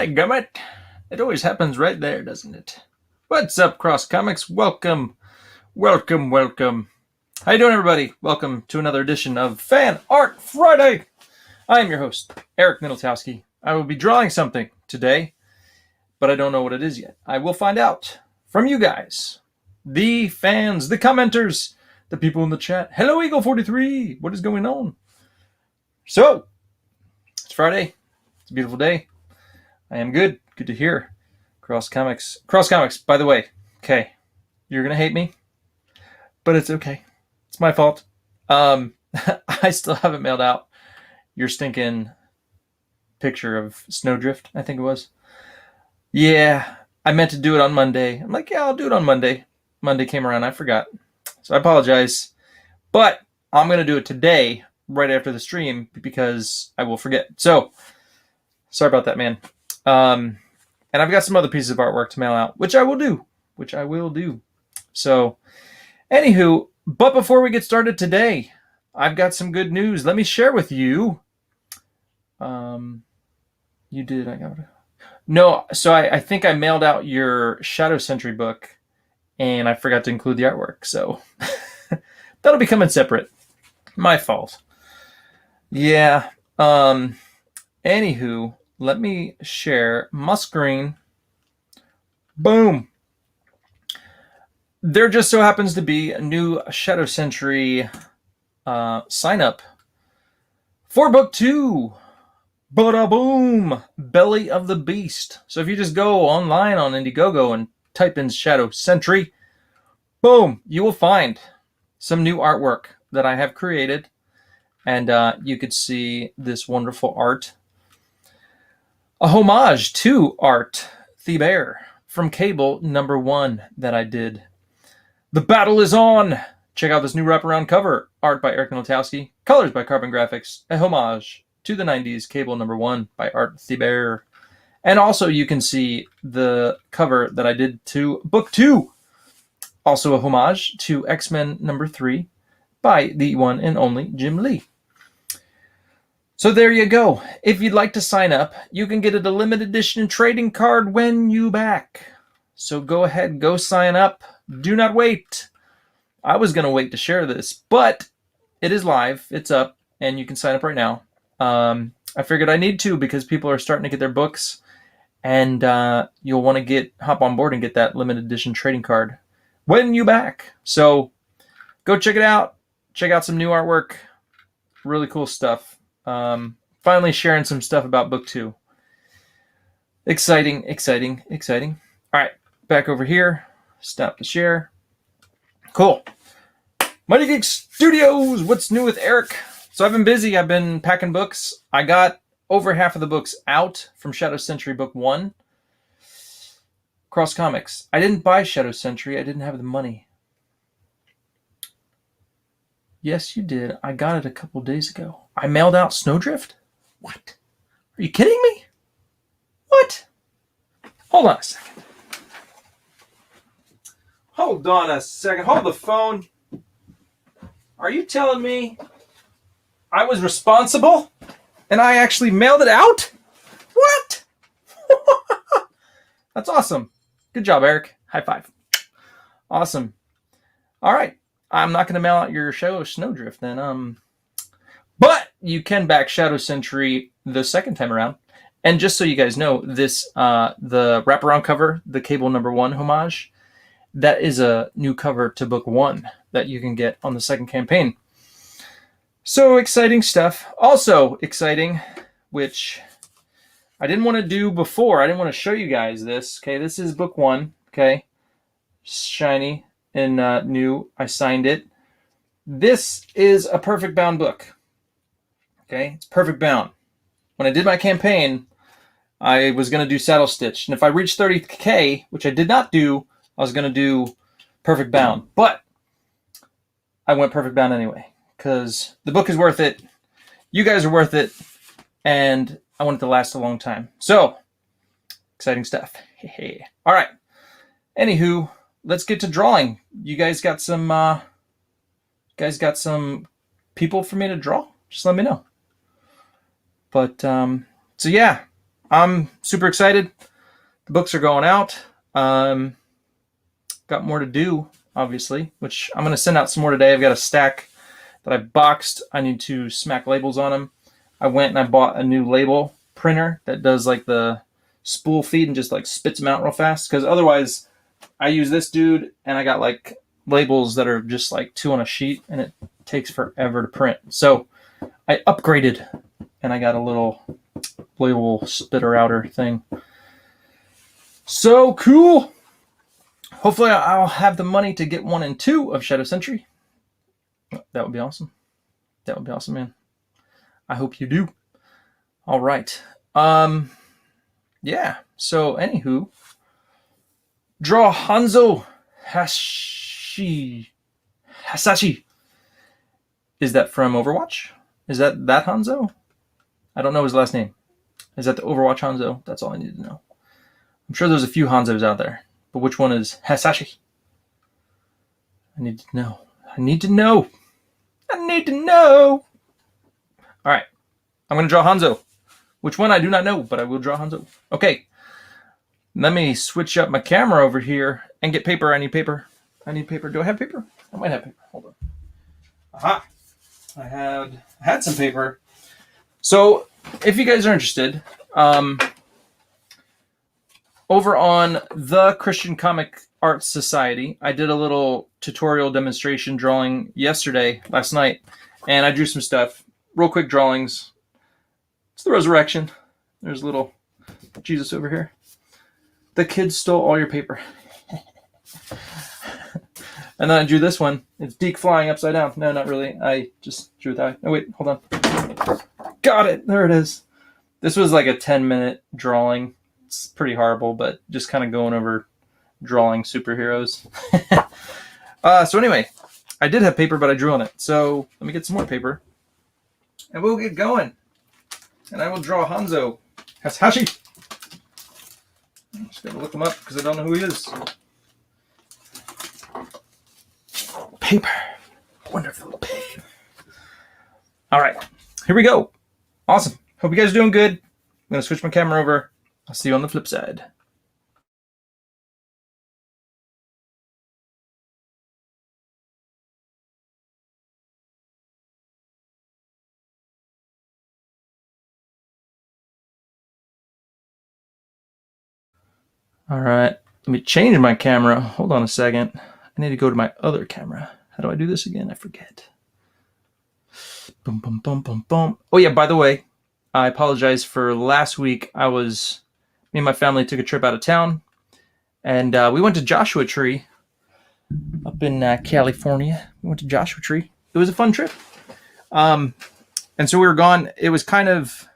Gummit. It always happens right there, doesn't it? What's up, Cross Comics? Welcome. How you doing, everybody? Welcome to another edition of Fan Art Friday. I am your host, Eric Middletowski. I will be drawing something today, but I don't know what it is yet. I will find out from you guys, the fans, the commenters, the people in the chat. Hello, Eagle43. What is going on? So, it's Friday. It's a beautiful day. I am good. Good to hear. Cross Comics, by the way. Okay. You're going to hate me, but it's okay. It's my fault. I still haven't mailed out your stinking picture of Snowdrift, I think it was. Yeah, I meant to do it on Monday. I'm like, yeah, I'll do it on Monday. Monday came around. I forgot. So I apologize. But I'm going to do it today, right after the stream, because I will forget. So, sorry about that, man. And I've got some other pieces of artwork to mail out, which I will do. So, anywho, but before we get started today, I've got some good news. Let me share with you. You did. I got it. No, so I think I mailed out your Shadow Sentry book, and I forgot to include the artwork. So that'll be coming separate. My fault. Yeah. Anywho, let me share my screen. Boom. There just so happens to be a new Shadow Sentry sign up for book 2. Bada boom! Belly of the Beast. So if you just go online on Indiegogo and type in Shadow Sentry, boom, you will find some new artwork that I have created. And you could see this wonderful art. A homage to Art the Bear from Cable #1 that I did. The battle is on! Check out this new wraparound cover. Art by Eric Middletowski. Colors by Carbon Graphics. A homage to the 90s Cable #1 by Art the Bear. And also you can see the cover that I did to book 2. Also a homage to X-Men #3 by the one and only Jim Lee. So there you go. If you'd like to sign up, you can get a limited edition trading card when you back. So go ahead, go sign up. Do not wait. I was going to wait to share this, but it is live. It's up, and you can sign up right now. I figured I need to because people are starting to get their books, and you'll want to hop on board and get that limited edition trading card when you back. So go check it out. Check out some new artwork. Really cool stuff. Finally sharing some stuff about book 2. Exciting. All right, back over here. Stop the share. Cool. Mighty Geek Studios. What's new with Eric? So I've been busy. I've been packing books. I got over half of the books out from Shadow Sentry book 1. Cross Comics. I didn't buy Shadow Sentry. I didn't have the money. Yes, you did. I got it a couple days ago. I mailed out Snowdrift? What? Are you kidding me? What? Hold on a second. Hold the phone. Are you telling me I was responsible and I actually mailed it out? What? That's awesome. Good job, Eric. High five. Awesome. All right. I'm not going to mail out your show Snowdrift then. But you can back Shadow Sentry the second time around. And just so you guys know, this the wraparound cover, the Cable #1 homage, that is a new cover to book 1 that you can get on the second campaign. So exciting stuff. Also exciting, which I didn't want to do before. I didn't want to show you guys this. Okay, this is book 1. Okay, shiny and new. I signed it. This is a perfect bound book. Okay, it's perfect bound. When I did my campaign, I was going to do saddle stitch, and if I reached 30K, which I did not do, I was going to do perfect bound. But I went perfect bound anyway because the book is worth it. You guys are worth it, and I want it to last a long time. So exciting stuff. All right. Anywho, let's get to drawing. You guys got some people for me to draw? Just let me know. But so yeah, I'm super excited. The books are going out. Got more to do, obviously, which I'm going to send out some more today. I've got a stack that I've boxed. I need to smack labels on them. I went and I bought a new label printer that does like the spool feed and just like spits them out real fast. Because otherwise, I use this dude and I got like labels that are just like 2 on a sheet and it takes forever to print. So I upgraded and I got a little label spitter outer thing. So cool. Hopefully I'll have the money to get 1 and 2 of Shadow Sentry. That would be awesome. That would be awesome, man. I hope you do. All right. Yeah. So anywho, draw Hanzo Hasashi. Is that from Overwatch? Is that Hanzo? I don't know his last name. Is that the Overwatch Hanzo? That's all I need to know. I'm sure there's a few Hanzos out there, but which one is Hasashi? I need to know. I need to know. I need to know. All right. I'm going to draw Hanzo. Which one I do not know, but I will draw Hanzo. Okay. Let me switch up my camera over here and get paper. I need paper. I need paper. Do I have paper? I might have paper. Hold on. Aha. I had some paper. So if you guys are interested, over on the Christian Comic Arts Society, I did a little tutorial demonstration drawing last night, and I drew some stuff. Real quick drawings. It's the resurrection. There's little Jesus over here. The kids stole all your paper. And then I drew this one. It's Deke flying upside down. No, not really. I just drew it that way. Oh, wait, hold on. Got it. There it is. This was like a 10-minute drawing. It's pretty horrible, but just kind of going over drawing superheroes. So anyway, I did have paper, but I drew on it. So let me get some more paper. And we'll get going. And I will draw Hanzo Hasashi. I'm just going to look him up because I don't know who he is. Paper. Wonderful paper. All right. Here we go. Awesome. Hope you guys are doing good. I'm going to switch my camera over. I'll see you on the flip side. All right. Let me change my camera. Hold on a second. I need to go to my other camera. How do I do this again? I forget. Boom, boom, boom, boom, boom. Oh, yeah, by the way, I apologize for last week. Me and my family took a trip out of town, and we went to Joshua Tree up in California. We went to Joshua Tree. It was a fun trip. And so we were gone. It was kind of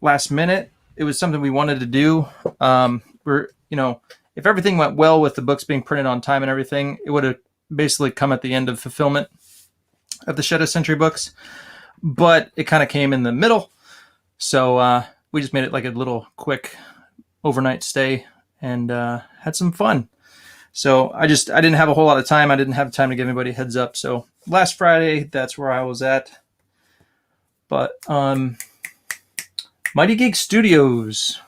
last minute. It was something we wanted to do. If everything went well with the books being printed on time and everything, it would have basically come at the end of fulfillment of the Shadow Sentry books. But it kind of came in the middle. So we just made it like a little quick overnight stay and had some fun. So I didn't have a whole lot of time. I didn't have time to give anybody a heads up. So last Friday, that's where I was at. But Mighty Geek Studios.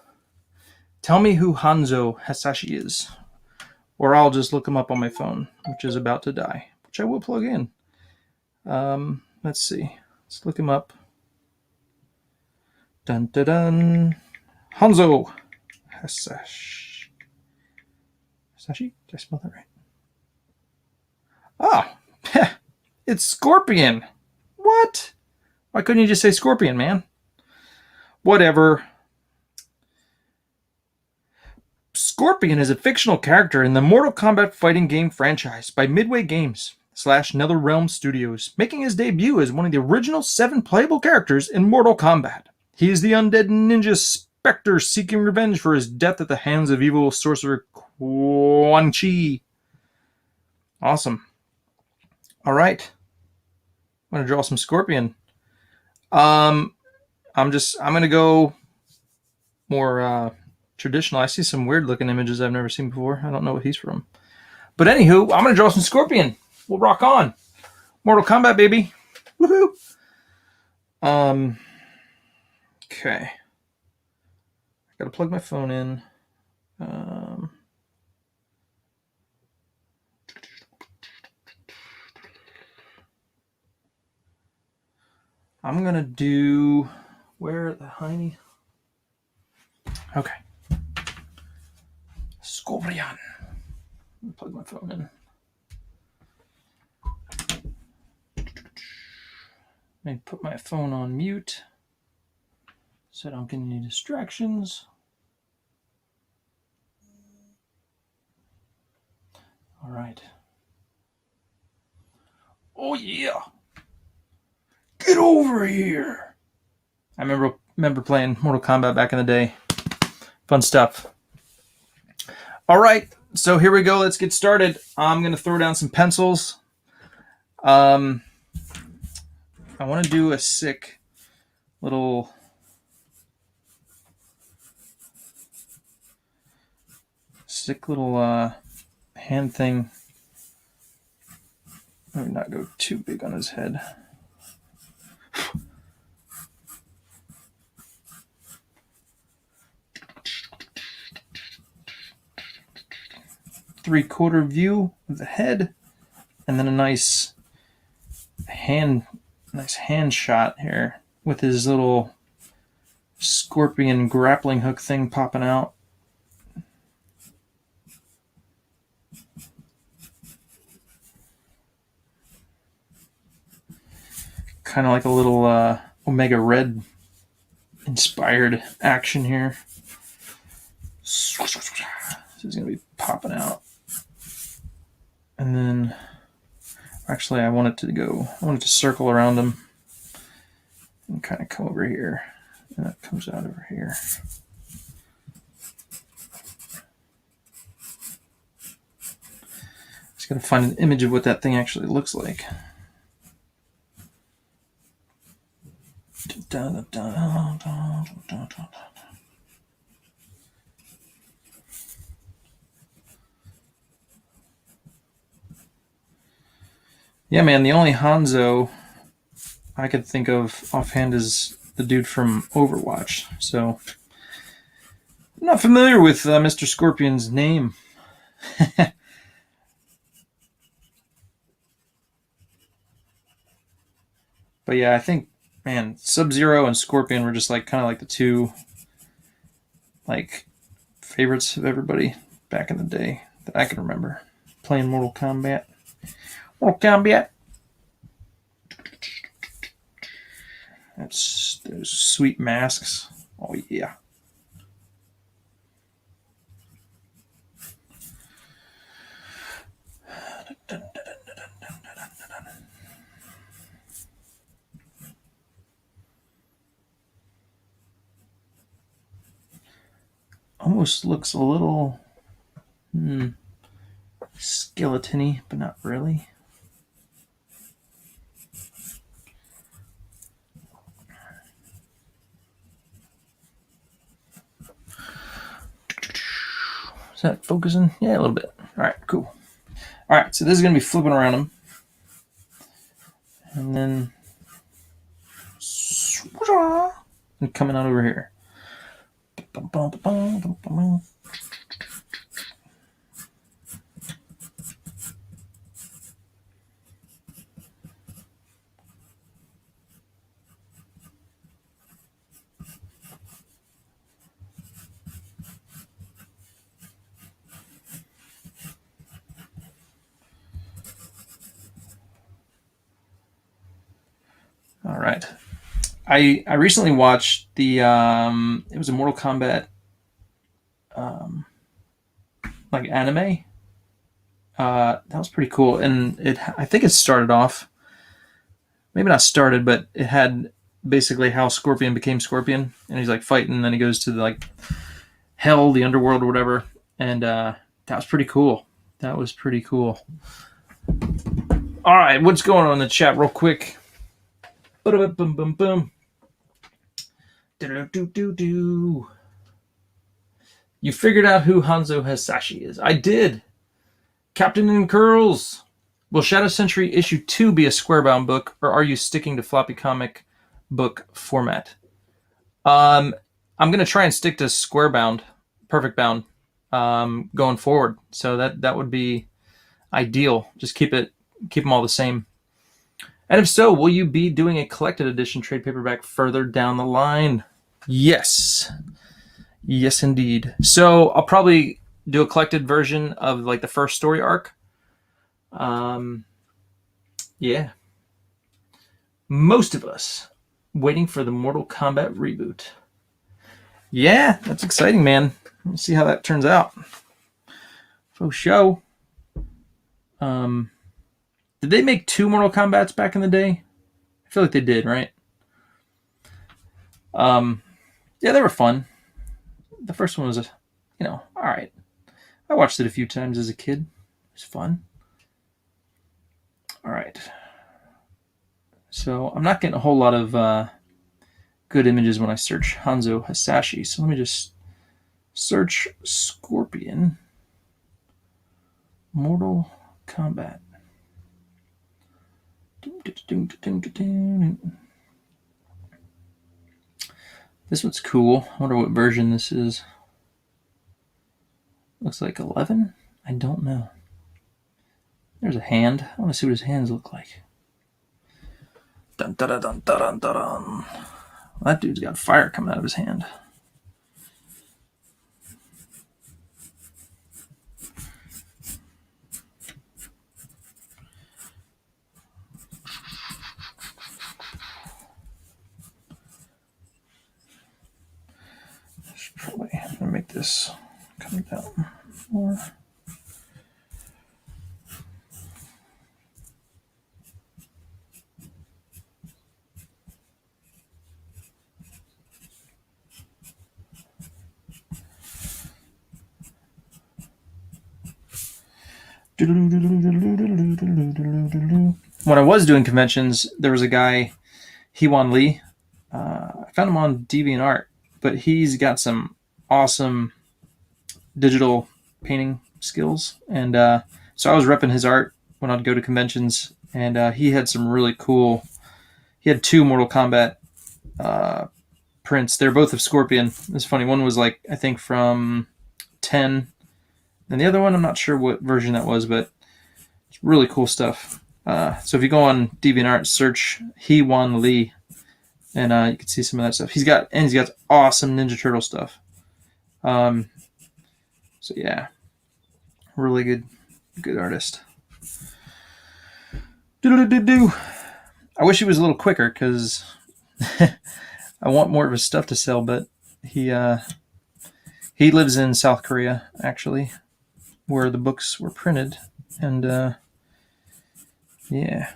Tell me who Hanzo Hasashi is. Or I'll just look him up on my phone, which is about to die, which I will plug in. Let's see. Let's look him up. Dun dun dun. Hanzo Hasashi. Hasashi? Did I spell that right? Oh, it's Scorpion. What? Why couldn't you just say Scorpion, man? Whatever. Scorpion is a fictional character in the Mortal Kombat fighting game franchise by Midway Games / NetherRealm Studios, making his debut as one of the original 7 playable characters in Mortal Kombat. He is the undead ninja specter seeking revenge for his death at the hands of evil sorcerer Quan Chi. Awesome. All right. I'm going to draw some Scorpion. I'm going to go more traditional. I see some weird looking images I've never seen before. I don't know what he's from. But anywho, I'm going to draw some Scorpion. We'll rock on. Mortal Kombat, baby. Woohoo. Okay. Gotta plug my phone in. I'm gonna do where the hiney. Okay. Scorpion. Plug my phone in. Let me put my phone on mute so I don't get any distractions. All right. Oh yeah. Get over here. I remember playing Mortal Kombat back in the day. Fun stuff. All right, so here we go. Let's get started. I'm going to throw down some pencils. I want to do a sick little hand thing. Let me not go too big on his head. Three-quarter view of the head, and then a nice hand shot here with his little scorpion grappling hook thing popping out. Kind of like a little Omega Red inspired action here. So he's going to be popping out. And then, actually, I want it to circle around him and kind of come over here. And that comes out over here. Just got to find an image of what that thing actually looks like. Yeah, man, the only Hanzo I could think of offhand is the dude from Overwatch. So, I'm not familiar with Mr. Scorpion's name. But yeah, I think, man, Sub-Zero and Scorpion were just kind of like the two favorites of everybody back in the day that I can remember playing Mortal Kombat. Mortal Kombat. That's those sweet masks. Oh yeah. Almost looks a little skeleton-y, but not really. Is that focusing? Yeah, a little bit. All right, cool. All right, so this is going to be flipping around him. And then and coming out over here. All right. I recently watched the it was a Mortal Kombat anime. That was pretty cool, and I think it started off, maybe not started, but it had basically how Scorpion became Scorpion, and he's fighting, and then he goes to the hell, the underworld or whatever, and that was pretty cool. That was pretty cool. All right, what's going on in the chat real quick? Boom, boom, boom, boom. Do. You figured out who Hanzo Hasashi is. I did. Captain in Curls. Will Shadow Sentry issue 2 be a square-bound book, or are you sticking to floppy comic book format? I'm gonna try and stick to square bound, perfect bound, going forward. So that would be ideal. Just keep them all the same. And if so, will you be doing a collected edition trade paperback further down the line? Yes. Yes, indeed. So I'll probably do a collected version of like the first story arc. Yeah. Most of us waiting for the Mortal Kombat reboot. Yeah, that's exciting, man. Let's see how that turns out. For show. Did they make 2 Mortal Kombats back in the day? I feel like they did, right? Yeah, they were fun. The first one was, all right. I watched it a few times as a kid. It was fun. All right. So I'm not getting a whole lot of good images when I search Hanzo Hasashi. So let me just search Scorpion Mortal Kombat. This one's cool. I wonder what version this is. Looks like 11? I don't know. There's a hand. I want to see what his hands look like. Dun, dun, dun, dun, dun, dun, dun. That dude's got fire coming out of his hand. Probably going to make this come down more. When I was doing conventions, there was a guy, Hewan Lee. I found him on DeviantArt, but he's got some awesome digital painting skills. And so I was repping his art when I'd go to conventions, and he had some really cool. He had 2 Mortal Kombat prints. They're both of Scorpion. It's funny. One was like, I think from 10, and the other one, I'm not sure what version that was, but it's really cool stuff. So if you go on DeviantArt, search Hewan Lee, and you can see some of that stuff. He's got awesome Ninja Turtle stuff. So yeah, really good artist. I wish he was a little quicker because I want more of his stuff to sell, but he lives in South Korea, actually, where the books were printed, and yeah,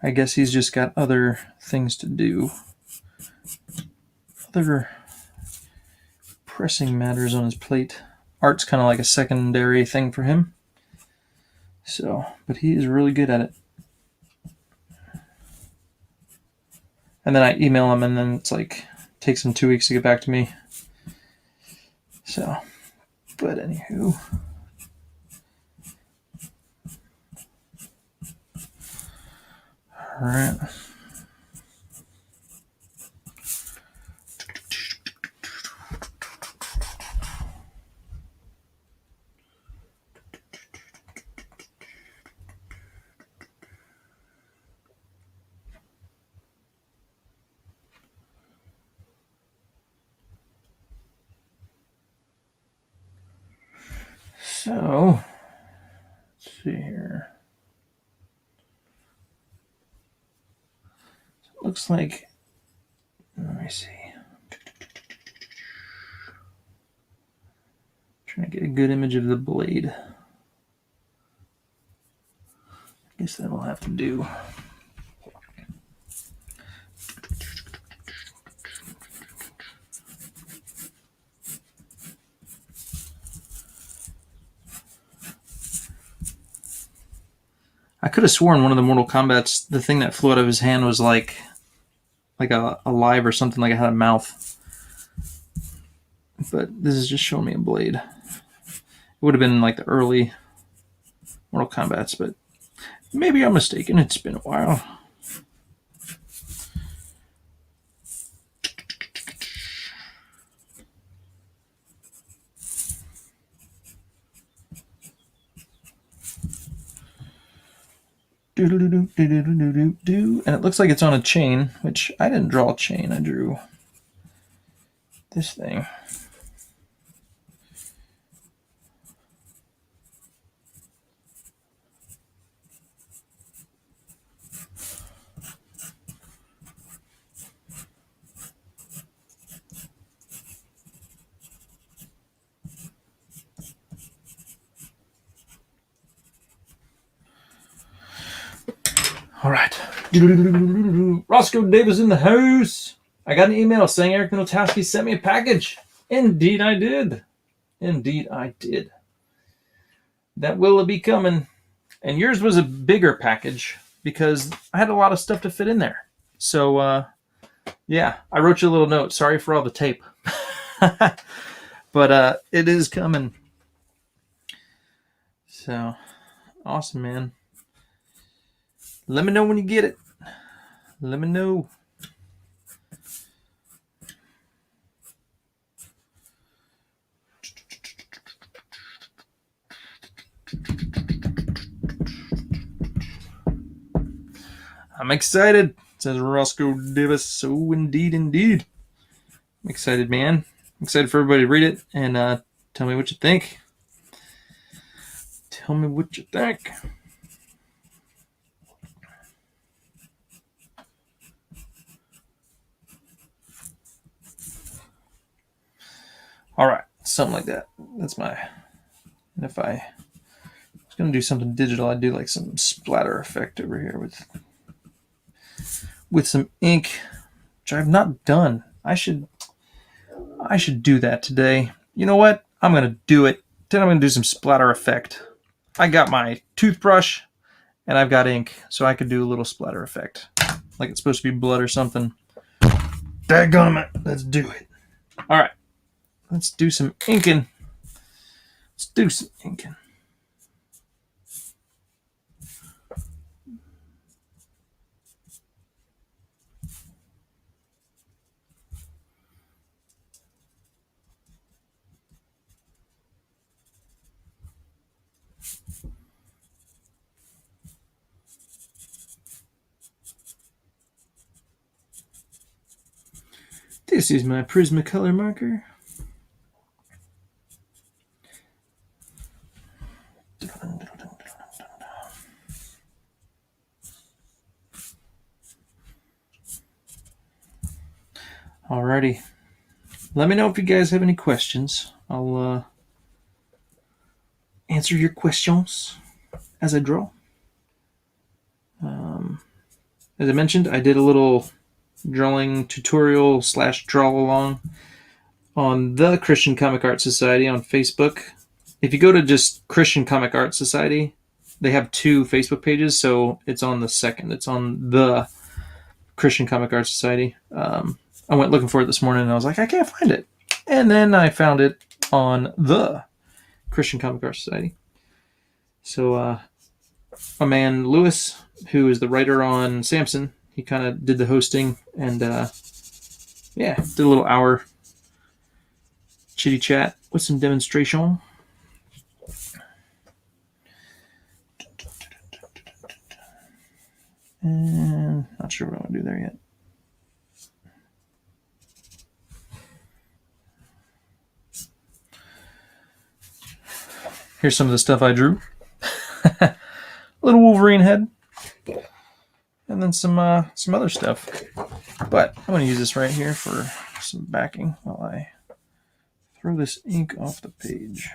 I guess he's just got other things to do, other pressing matters on his plate. Art's kind of like a secondary thing for him. So, but he is really good at it. And then I email him, and then it's like takes him 2 weeks to get back to me. So, but anywho. All right. So, let's see here. So it looks like, let me see. Trying to get a good image of the blade. I guess that'll have to do. I could have sworn one of the Mortal Kombats, the thing that flew out of his hand was like alive or something, like it had a mouth. But this is just showing me a blade. It would have been like the early Mortal Kombats, but maybe I'm mistaken. It's been a while. And it looks like it's on a chain, which I didn't draw a chain. I drew this thing. All right. Roscoe Davis in the house. I got an email saying Eric Notowski sent me a package. Indeed, I did. Indeed, I did. That will be coming. And yours was a bigger package because I had a lot of stuff to fit in there. So, yeah, I wrote you a little note. Sorry for all the tape. But it is coming. So, awesome, man. Let me know when you get it. Let me know. I'm excited, says Roscoe Davis. So indeed, indeed. I'm excited, man. I'm excited for everybody to read it and tell me what you think. Tell me what you think. All right, something like that. That's my. And if I was going to do something digital, I'd do like some splatter effect over here with some ink, which I've not done. I should do that today. You know what? I'm going to do it. Then I'm going to do some splatter effect. I got my toothbrush and I've got ink, so I could do a little splatter effect. Like it's supposed to be blood or something. Dadgummit, let's do it. All right, let's do some inking. Let's do some inking. This is my Prismacolor marker. Alrighty. Let me know if you guys have any questions. I'll answer your questions as I draw. As I mentioned, I did a little drawing tutorial / draw along on the Christian Comic Art Society on Facebook. If you go to just Christian Comic Art Society, they have 2 Facebook pages, so it's on the second. It's on the Christian Comic Art Society. I went looking for it this morning and I was like, I can't find it. And then I found it on the Christian Comic Art Society. So my man Lewis, who is the writer on Samson, he kind of did the hosting and yeah, did a little hour chitty chat with some demonstration. And not sure what I want to do there yet. Here's some of the stuff I drew. Little Wolverine head. And then some other stuff. But I'm going to use this right here for some backing while I throw this ink off the page.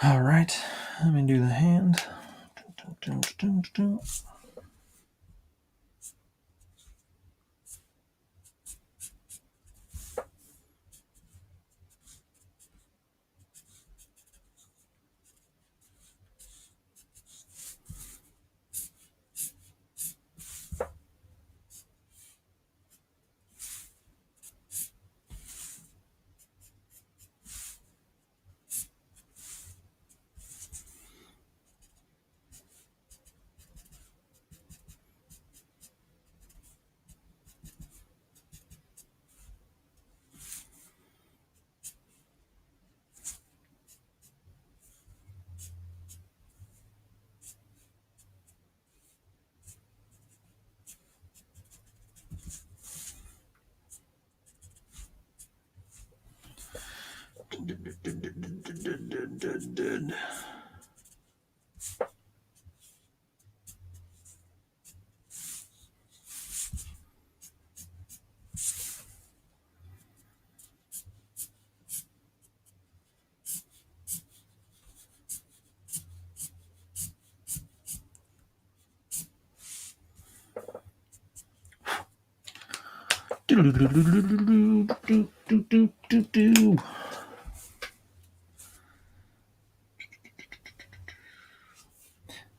All right, let me do the hand.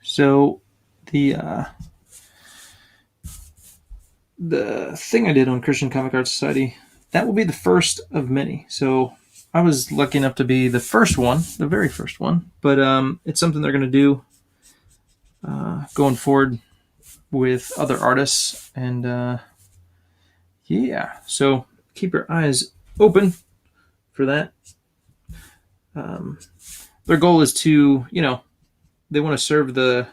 So the thing I did on Christian Comic Art Society, that will be the first of many. So I was lucky enough to be the first one, the very first one. But it's something they're going to do going forward with other artists. And yeah, so keep your eyes open for that. Their goal is to, they want to serve the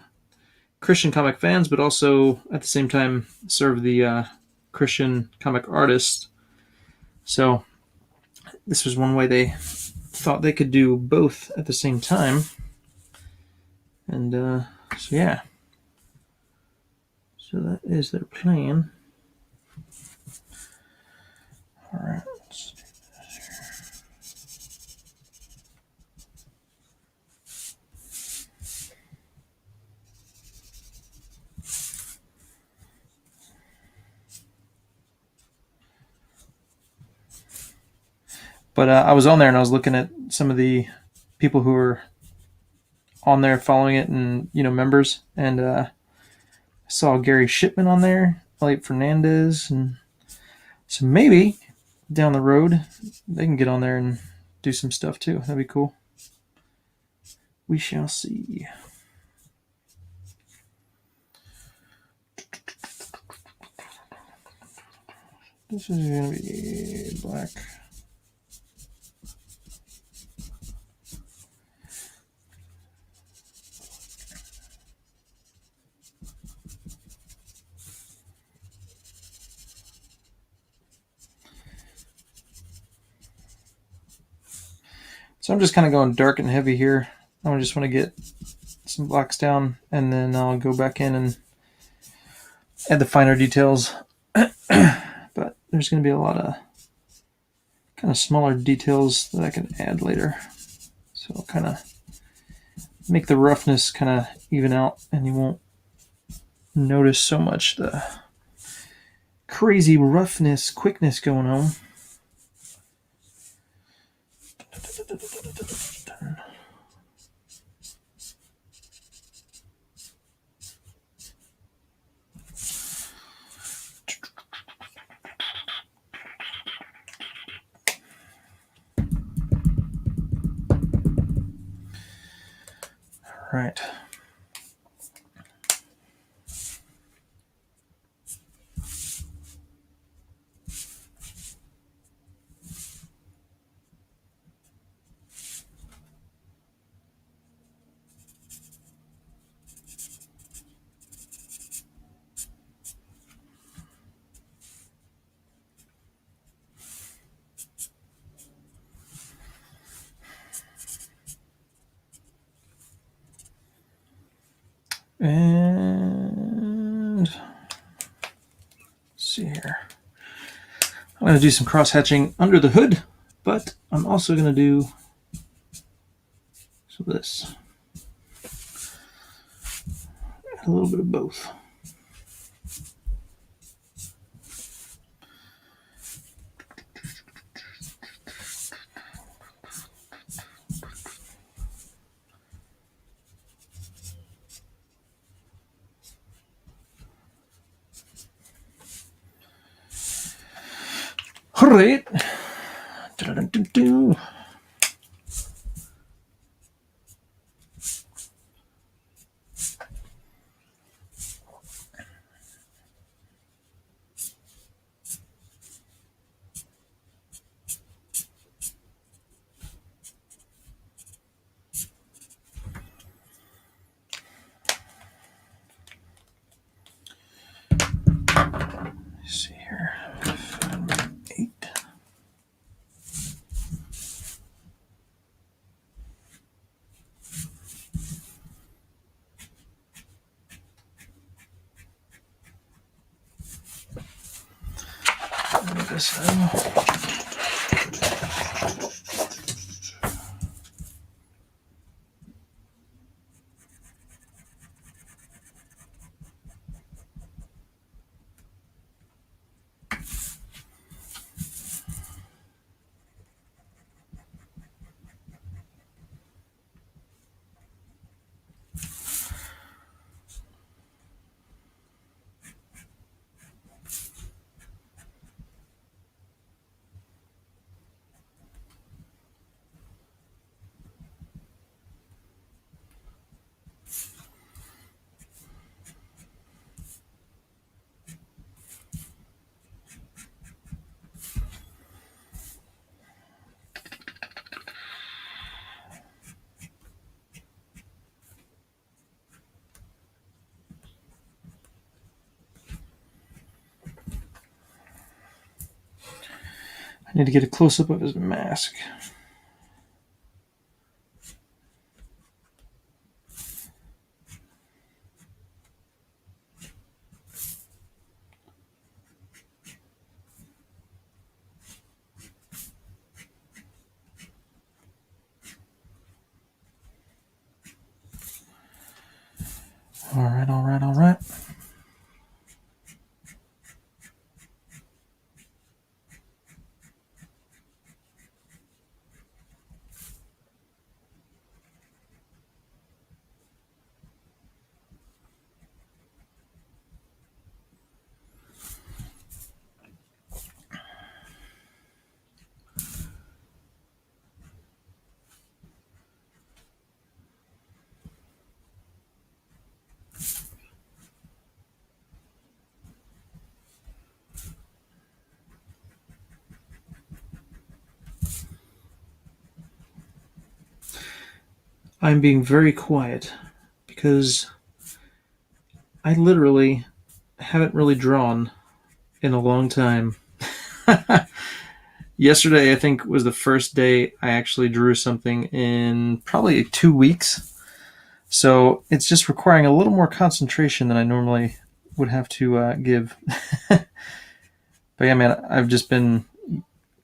Christian comic fans, but also at the same time serve the Christian comic artists. So this was one way they thought they could do both at the same time. And so yeah. So that is their plan. All right. Let's do this here. But I was on there and I was looking at some of the people who were on there following it and, members. And I saw Gary Shipman on there, Elliot Fernandez. And so maybe down the road they can get on there and do some stuff too. That'd be cool. We shall see. This is going to be black. So I'm just kind of going dark and heavy here. I just want to get some blacks down, and then I'll go back in and add the finer details. But there's going to be a lot of kind of smaller details that I can add later. So I'll kind of make the roughness kind of even out, and you won't notice so much the crazy roughness, quickness going on. Right. And let's see here. I'm going to do some cross hatching under the hood, but I'm also going to do some of this. Add a little bit of both. All right. See here. 8. this now. I need to get a close-up of his mask. All right. I'm being very quiet because I literally haven't really drawn in a long time. Yesterday, I think, was the first day I actually drew something in probably 2 weeks. So it's just requiring a little more concentration than I normally would have to give. But yeah, man, I've just been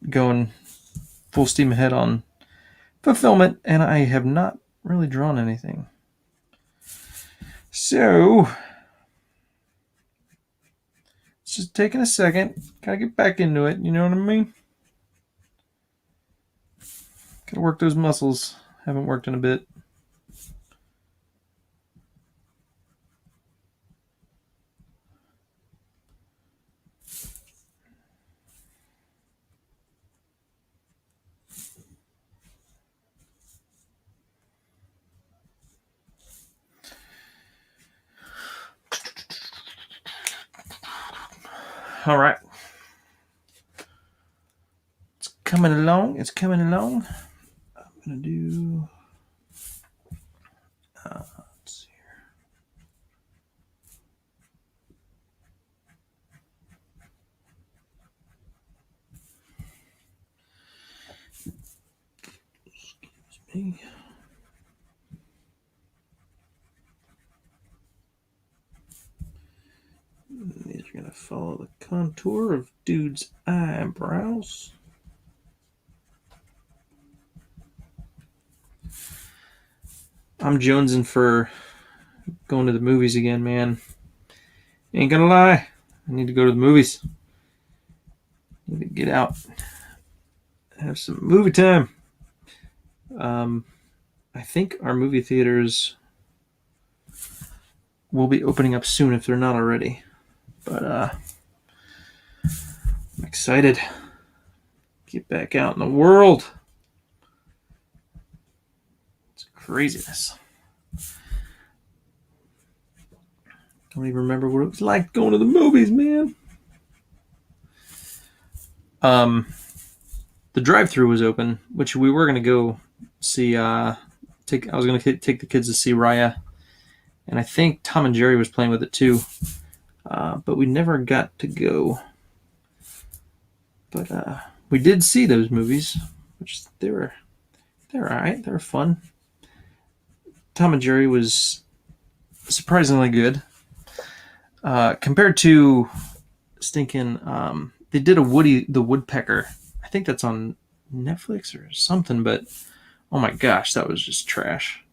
going full steam ahead on fulfillment, and I have not really drawn anything. So it's just taking a second. Gotta get back into it, you know what I mean? Gotta work those muscles. Haven't worked in a bit. All right. It's coming along. I'm going to do... let's see here. Excuse me. These are going to follow the contour of dude's eyebrows. I'm jonesing for going to the movies again, man. Ain't gonna lie. I need to go to the movies. Need to get out. Have some movie time. I think our movie theaters will be opening up soon if they're not already. But I'm excited. Get back out in the world. It's craziness. I don't even remember what it was like going to the movies, man. The drive-thru was open, which we were gonna go see. I was gonna take the kids to see Raya, and I think Tom and Jerry was playing with it too. But we never got to go. But we did see those movies, which they were all right. They were fun. Tom and Jerry was surprisingly good compared to stinking they did a Woody the Woodpecker. I think that's on Netflix or something, but oh my gosh, that was just trash.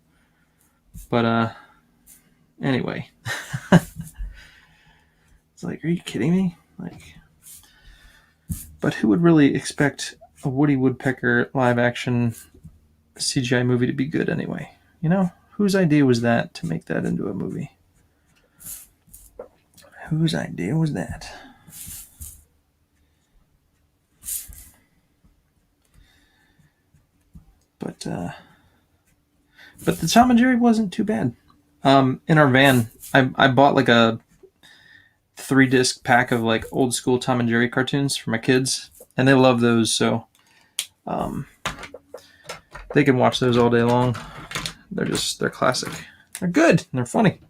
But anyway. It's like, are you kidding me? Like, but who would really expect a Woody Woodpecker live action CGI movie to be good anyway? You know, whose idea was that to make that into a movie? Whose idea was that? But the Tom and Jerry wasn't too bad. In our van, I bought like a 3-disc pack of like old school Tom and Jerry cartoons for my kids, and they love those, so they can watch those all day long. They're classic. They're good. And they're funny.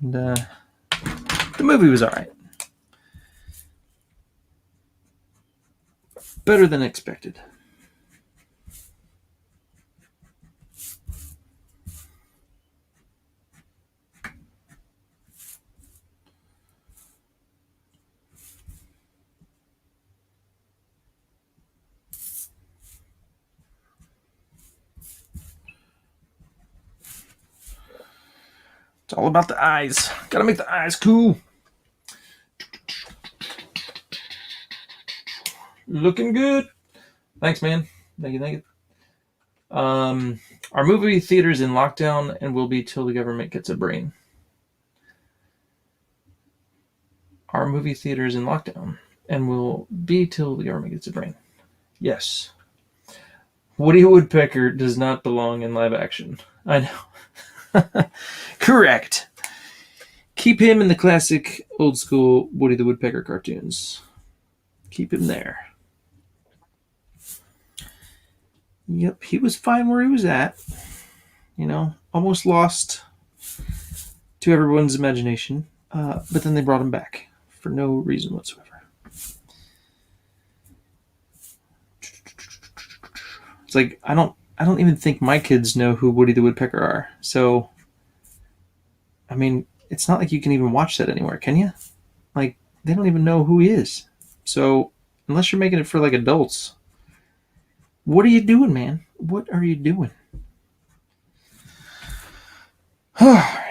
And the movie was all right. Better than expected. It's all about the eyes. Gotta make the eyes cool. Looking good. Thanks, man. Thank you. Our movie theater's in lockdown and will be till the government gets a brain. Our movie theater's in lockdown and will be till the government gets a brain. Yes. Woody Woodpecker does not belong in live action. I know. Correct. Keep him in the classic old school Woody the Woodpecker cartoons. Keep him there. Yep, he was fine where he was at. You know, almost lost to everyone's imagination. But then they brought him back for no reason whatsoever. It's like I don't even think my kids know who Woody the Woodpecker are. So I mean, it's not like you can even watch that anywhere, can you? Like, they don't even know who he is. So unless you're making it for like adults, what are you doing, man? What are you doing? All right.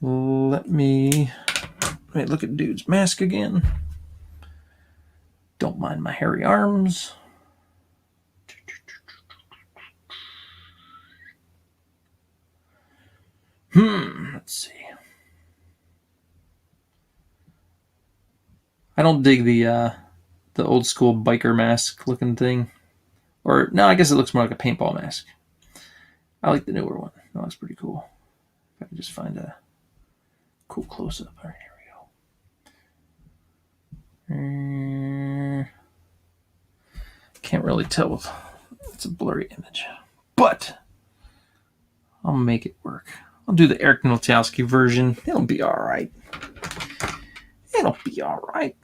Let me look at dude's mask again. Don't mind my hairy arms. Let's see. I don't dig the old school biker mask looking thing. Or no, I guess it looks more like a paintball mask. I like the newer one. That looks pretty cool. If I can just find a cool close up. All right, here we go. Can't really tell. It's a blurry image, but I'll make it work. I'll do the Eric Notowski version. It'll be all right. It'll be all right.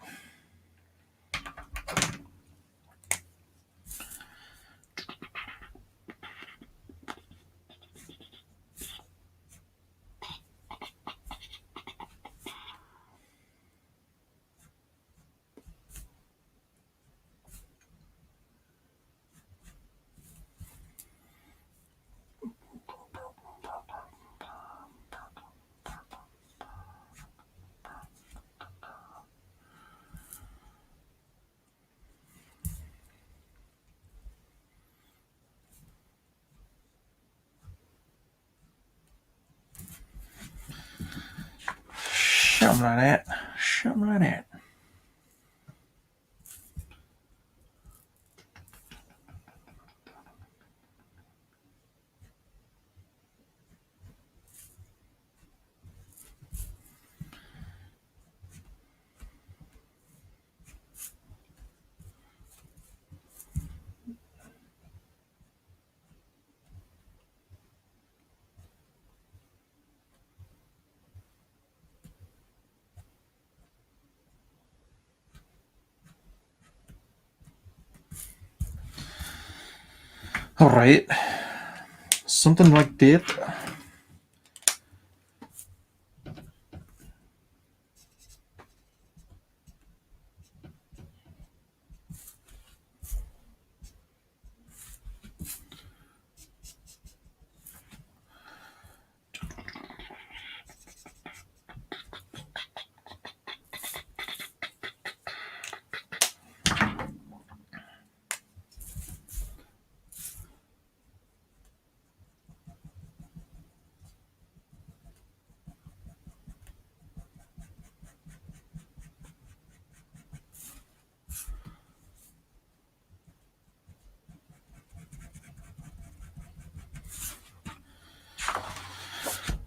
Something like that. Something like that. All right. Something like that.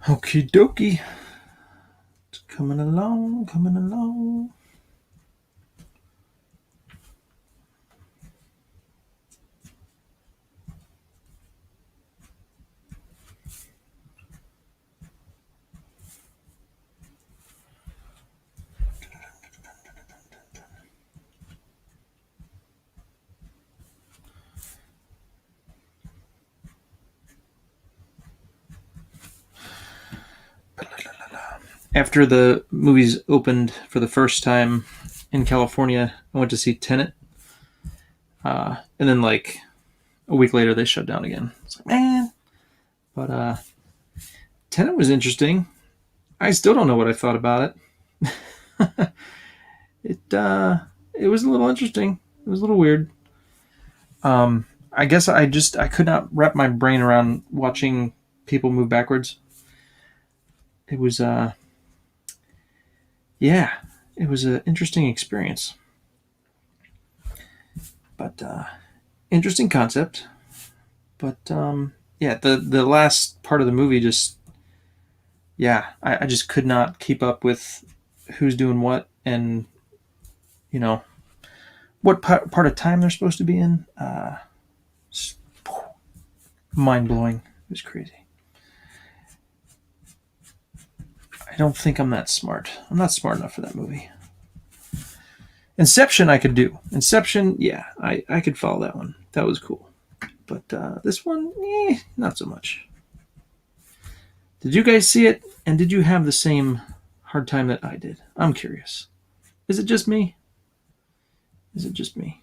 Okie dokie. It's coming along, coming along. After the movies opened for the first time in California, I went to see Tenet. And then, like, a week later, they shut down again. It's like, man. But Tenet was interesting. I still don't know what I thought about it. It was a little interesting. It was a little weird. I guess I could not wrap my brain around watching people move backwards. It was yeah, it was an interesting experience. But interesting concept. But yeah, the last part of the movie just I just could not keep up with who's doing what and what part of time they're supposed to be in. Mind blowing. It was crazy. I don't think I'm that smart. I'm not smart enough for that movie. Inception I could do. Inception, yeah, I could follow that one. That was cool. But this one, not so much. Did you guys see it? And did you have the same hard time that I did? I'm curious. Is it just me? Is it just me?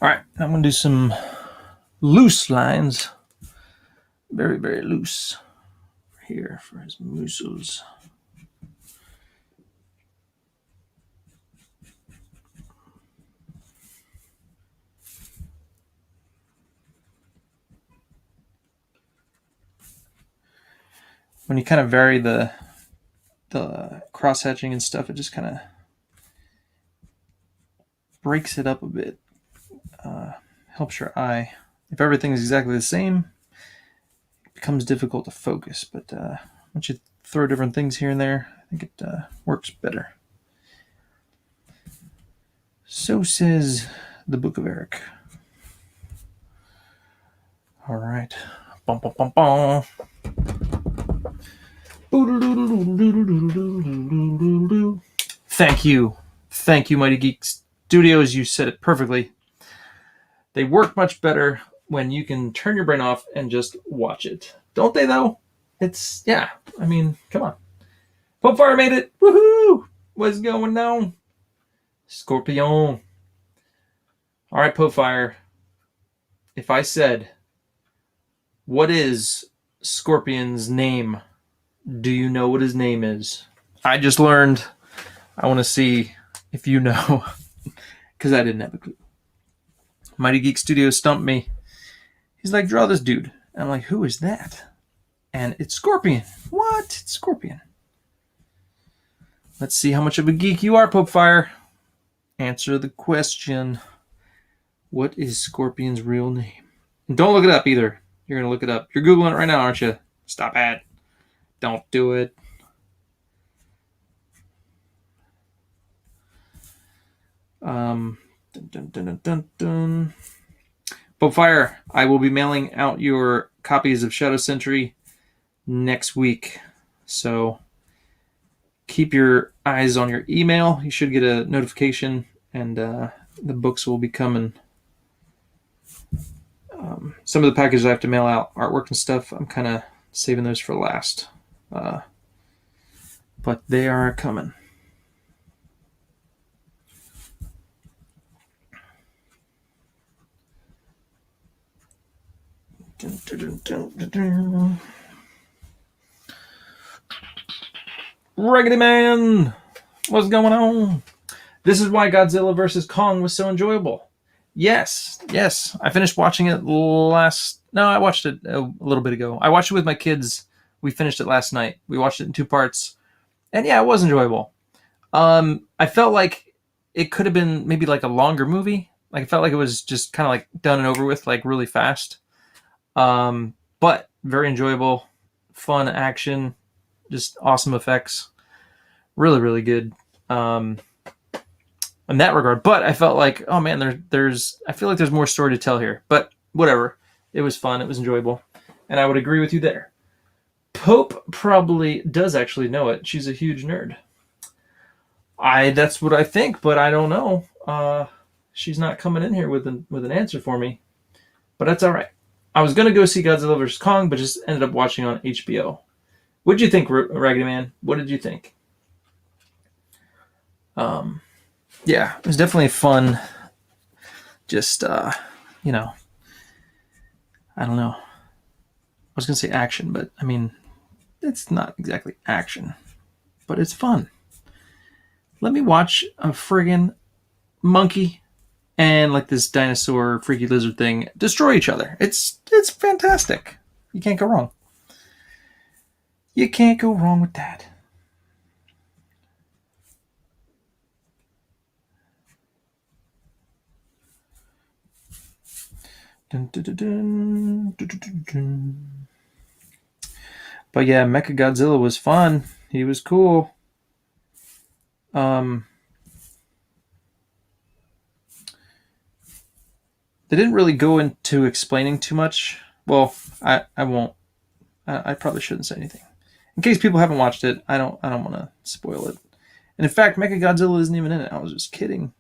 All right, I'm going to do some loose lines. Very, very loose. Here for his muscles. When you kind of vary the cross hatching and stuff, it just kind of breaks it up a bit. Helps your eye. If everything is exactly the same, it becomes difficult to focus. But once you throw different things here and there, I think it works better. So says the Book of Eric. All right. Bum, bum, bum, bum. Thank you. Thank you, Mighty Geek Studios. You said it perfectly. They work much better when you can turn your brain off and just watch it. Don't they, though? It's, I mean, come on. Pope Fire made it. Woohoo! What's going on? Scorpion. All right, Pope Fire. If I said, what is Scorpion's name? Do you know what his name is? I just learned. I want to see if you know. because I didn't have a clue. Mighty Geek Studios stumped me. He's like, draw this dude. And I'm like, who is that? And it's Scorpion. What? It's Scorpion. Let's see how much of a geek you are, Popefire. Answer the question. What is Scorpion's real name? And don't look it up either. You're going to look it up. You're Googling it right now, aren't you? Stop it. Don't do it. Dun, dun, dun, dun, dun. Popefire, I will be mailing out your copies of Shadow Sentry next week. So keep your eyes on your email. You should get a notification, and the books will be coming. Some of the packages I have to mail out, artwork and stuff, I'm kind of saving those for last. But they are coming. Dun, dun, dun, dun, dun. Raggedy Man! What's going on? This is why Godzilla vs. Kong was so enjoyable. Yes. I finished watching it I watched it a little bit ago. I watched it with my kids. We finished it last night. We watched it in 2 parts. And yeah, it was enjoyable. I felt like it could have been maybe like a longer movie. Like, I felt like it was just kind of like done and over with, like really fast. But very enjoyable, fun action, just awesome effects. Really, really good. In that regard, but I felt like, oh man, I feel like there's more story to tell here, but whatever. It was fun. It was enjoyable. And I would agree with you there. Pope probably does actually know it. She's a huge nerd. That's what I think, but I don't know. She's not coming in here with an answer for me, but that's all right. I was going to go see Godzilla vs. Kong, but just ended up watching on HBO. What did you think, Raggedy Man? What did you think? Yeah, it was definitely fun. Just, I don't know. I was going to say action, but I mean, it's not exactly action, but it's fun. Let me watch a friggin' monkey and like this dinosaur freaky lizard thing destroy each other. It's fantastic. You can't go wrong. You can't go wrong with that. Dun, dun, dun, dun, dun, dun, dun. But yeah, Mechagodzilla was fun. He was cool. They didn't really go into explaining too much. Well, I won't. I probably shouldn't say anything. In case people haven't watched it, I don't want to spoil it. And in fact, Mechagodzilla isn't even in it. I was just kidding.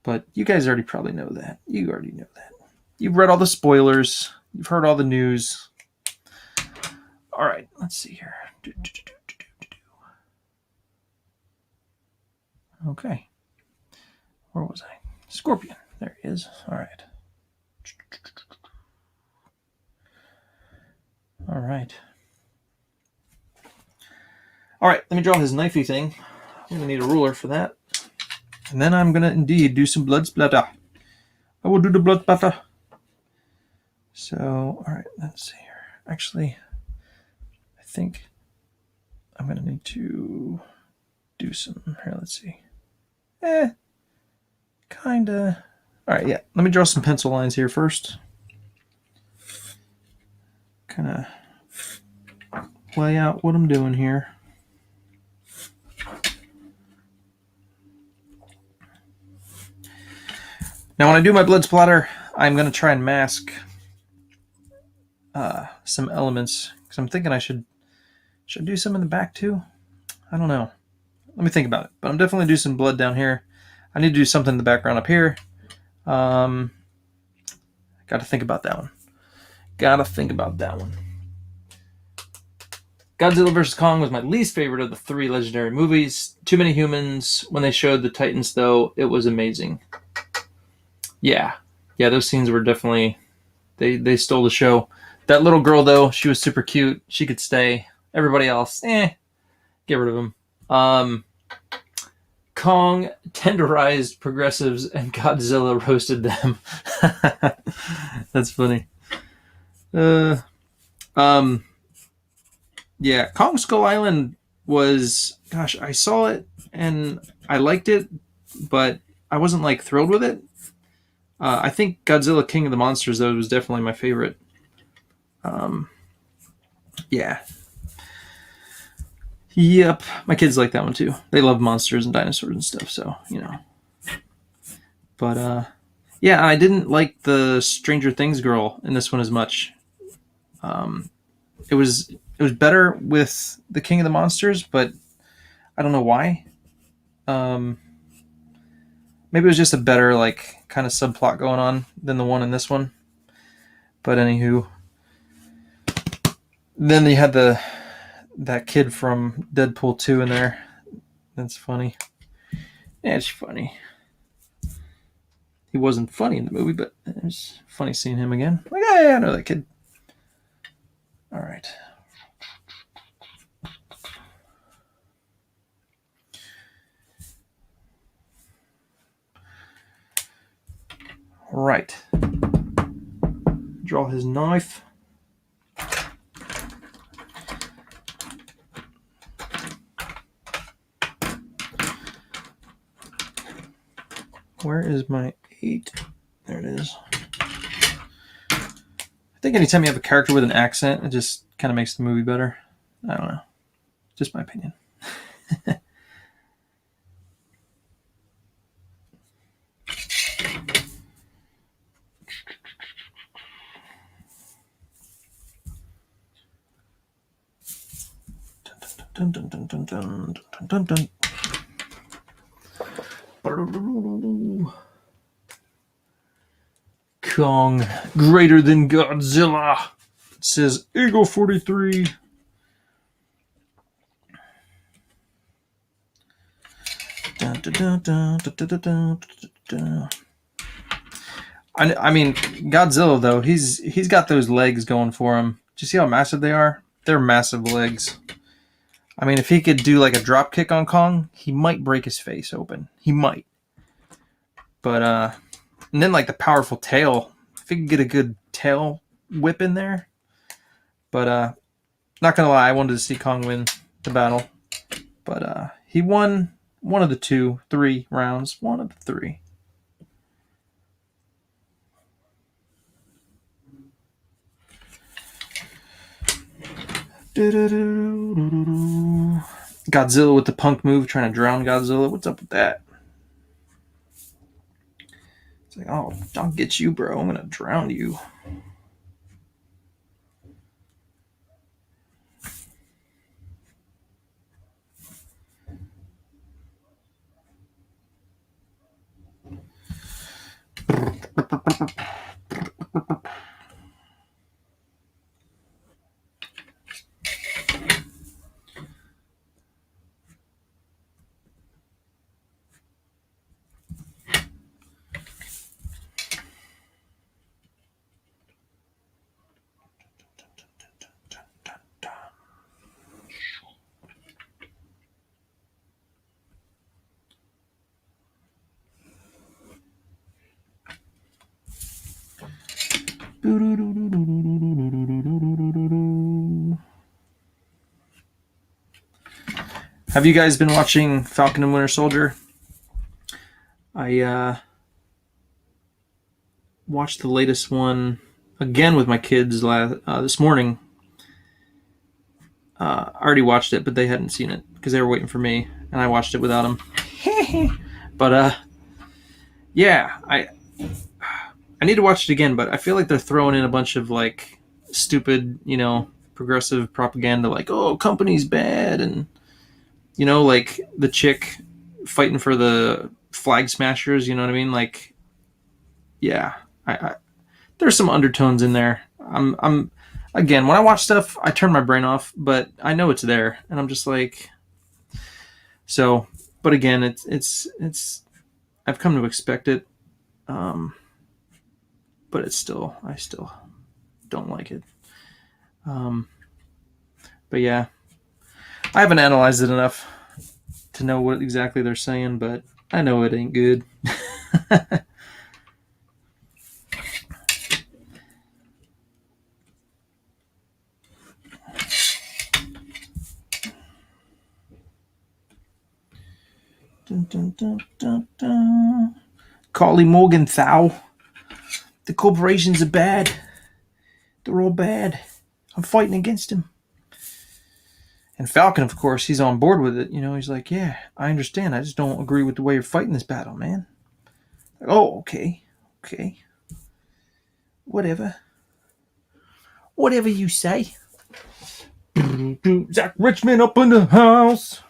But you guys already probably know that. You already know that. You've read all the spoilers. You've heard all the news. All right, let's see here. Okay. Where was I? Scorpion. There he is. All right. All right. All right, let me draw his knifey thing. I'm going to need a ruler for that. And then I'm going to indeed do some blood splatter. I will do the blood splatter. So, all right, let's see here. Actually, I think I'm going to need to do some, here, let's see. Kinda. All right, yeah, let me draw some pencil lines here first. Kind of lay out what I'm doing here. Now, when I do my blood splatter, I'm going to try and mask some elements, because I'm thinking I should do some in the back too. I don't know. Let me think about it. But I'm definitely do some blood down here. I need to do something in the background up here. Got to think about that one. Godzilla vs. Kong was my least favorite of the 3 legendary movies. Too many humans. When they showed the Titans, though, it was amazing. Yeah, those scenes were definitely, they stole the show. That little girl, though, she was super cute. She could stay. Everybody else, get rid of them. Kong tenderized progressives and Godzilla roasted them. That's funny. Yeah, Kong Skull Island was, gosh, I saw it and I liked it, but I wasn't like thrilled with it. I think Godzilla King of the Monsters though was definitely my favorite. Yeah. Yep, my kids like that one too. They love monsters and dinosaurs and stuff, so you know. But yeah, I didn't like the Stranger Things girl in this one as much. It was better with the King of the Monsters, but I don't know why. Um, Maybe it was just a better like kind of subplot going on than the one in this one. But anywho, then you had that kid from Deadpool 2 in there. That's funny. Yeah, it's funny. He wasn't funny in the movie, but it was funny seeing him again. Like, oh, yeah, I know that kid. All right. Right. Draw his knife. Where is my 8? There it is. I think anytime you have a character with an accent, it just kind of makes the movie better. I don't know. Just my opinion. Dun, dun, dun, dun, dun, dun, dun, dun. Kong greater than Godzilla. It says Eagle 43. Dun, dun, dun, dun, dun, dun, dun, dun. I mean, Godzilla though, he's got those legs going for him. Do you see how massive they are? They're massive legs. I mean, if he could do like a drop kick on Kong, he might break his face open. He might. But and then like the powerful tail. If he could get a good tail whip in there. But not gonna lie, I wanted to see Kong win the battle. But he won one of the 3 rounds. One of the 3. Godzilla with the punk move trying to drown Godzilla. What's up with that? It's like, oh, I'll get you, bro. I'm going to drown you. Have you guys been watching Falcon and Winter Soldier? I watched the latest one again with my kids this morning. I already watched it, but they hadn't seen it because they were waiting for me, and I watched it without them. But yeah, I need to watch it again, but I feel like they're throwing in a bunch of like stupid, progressive propaganda, like, oh, company's bad, and like the chick fighting for the flag smashers. You know what I mean? Like, yeah, there's some undertones in there. I'm again, when I watch stuff, I turn my brain off, but I know it's there, and I'm just like, so. But again, it's I've come to expect it, but I still don't like it. But yeah, I haven't analyzed it enough to know what exactly they're saying, but I know it ain't good. Dun, dun, dun, dun, dun. Carly Morgenthau. The corporations are bad. They're all bad. I'm fighting against him. And Falcon, of course, he's on board with it. You know, he's like, yeah, I understand. I just don't agree with the way you're fighting this battle, man. Like, oh, okay. Okay. Whatever. Whatever you say. Zach Richmond up in the house.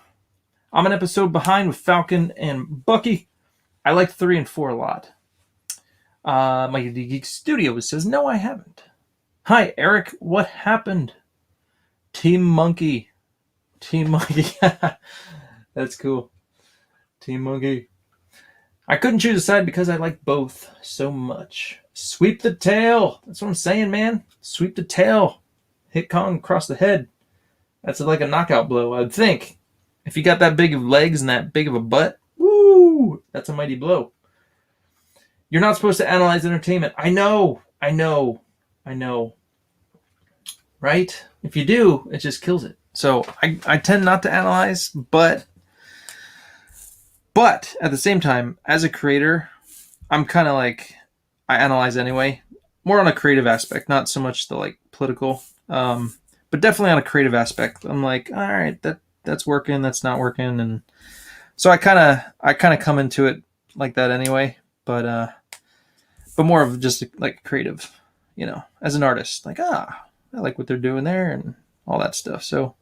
I'm an episode behind with Falcon and Bucky. I like 3 and 4 a lot. Mikey D Geek Studios says, no, I haven't. Hi, Eric. What happened? Team Monkey. Team Monkey. That's cool. Team Monkey. I couldn't choose a side because I like both so much. Sweep the tail. That's what I'm saying, man. Sweep the tail. Hit Kong across the head. That's like a knockout blow, I'd think. If you got that big of legs and that big of a butt, woo, that's a mighty blow. You're not supposed to analyze entertainment. I know. Right? If you do, it just kills it. So I tend not to analyze, but at the same time, as a creator, I'm kind of like, I analyze anyway. More on a creative aspect, not so much the like political, but definitely on a creative aspect. I'm like, all right, that's working, that's not working, and so I kind of come into it like that anyway. But more of just like creative, you know, as an artist, like I like what they're doing there and all that stuff. So,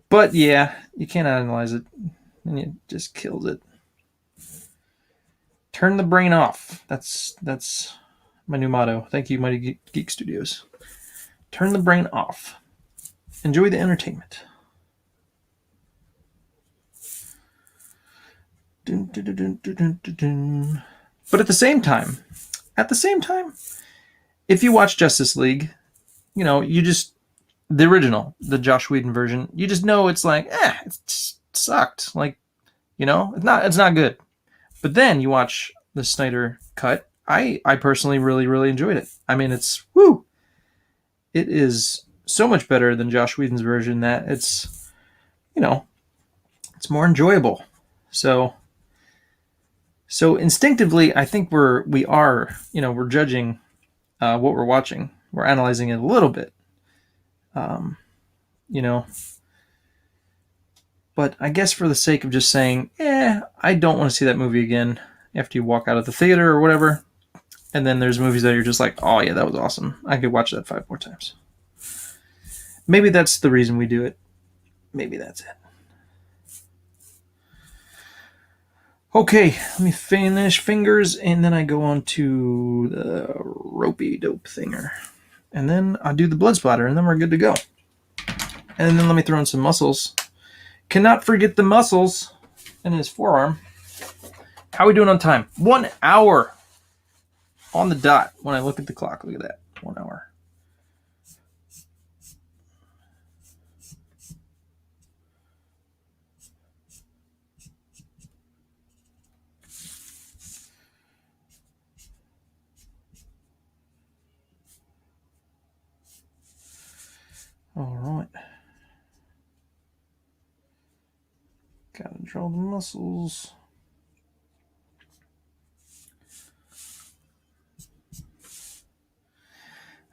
but yeah, you can't analyze it, and it just kills it. Turn the brain off. That's my new motto. Thank you, Mighty Geek Studios. Turn the brain off. Enjoy the entertainment. Dun, dun, dun, dun, dun, dun, dun. But at the same time, if you watch Justice League, you know, you just, the original, the Joss Whedon version, you just know it's like, it sucked. Like, you know, it's not good. But then you watch the Snyder cut. I personally really, really enjoyed it. I mean, it is so much better than Joss Whedon's version that it's, you know, it's more enjoyable. So instinctively, I think we are, you know, we're judging what we're watching. We're analyzing it a little bit, you know. But I guess for the sake of just saying, I don't want to see that movie again after you walk out of the theater or whatever. And then there's movies that you're just like, oh yeah, that was awesome. I could watch that 5 more times. Maybe that's the reason we do it. Maybe that's it. Okay, let me finish fingers, and then I go on to the ropey dope thinger. And then I do the blood splatter, and then we're good to go. And then let me throw in some muscles. Cannot forget the muscles in his forearm. How are we doing on time? 1 hour on the dot when I look at the clock. Look at that. 1 hour. All right. Gotta draw the muscles.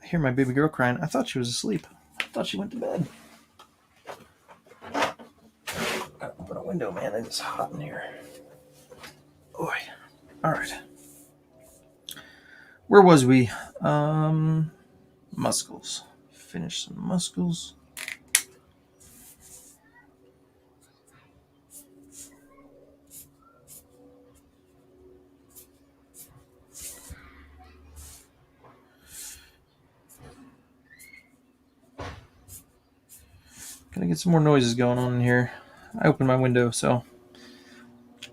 I hear my baby girl crying. I thought she was asleep. I thought she went to bed. Gotta open a window, man. It's hot in here. Boy. All right. Where was we? Muscles. Finish some muscles. Gotta get some more noises going on in here. I opened my window, so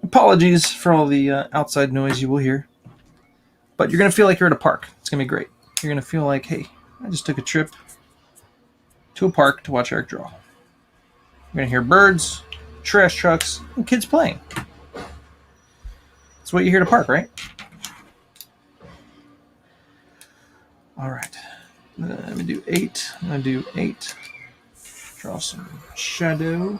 apologies for all the outside noise you will hear. But you're gonna feel like you're at a park. It's gonna be great. You're gonna feel like, hey, I just took a trip to a park to watch Eric draw. You're gonna hear birds. trash trucks, and kids playing. That's what you hear to park, right? All right. Let me do 8. I'm going to do 8. Draw some shadow.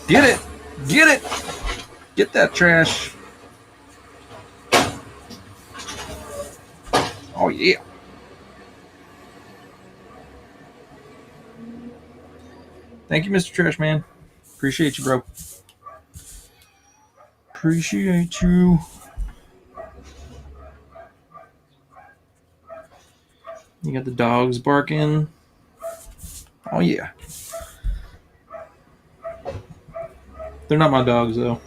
Get it! Get it! Get that trash. Oh, yeah. Thank you, Mr. Trash Man. Appreciate you, bro. Appreciate you. You got the dogs barking. Oh, yeah. They're not my dogs, though.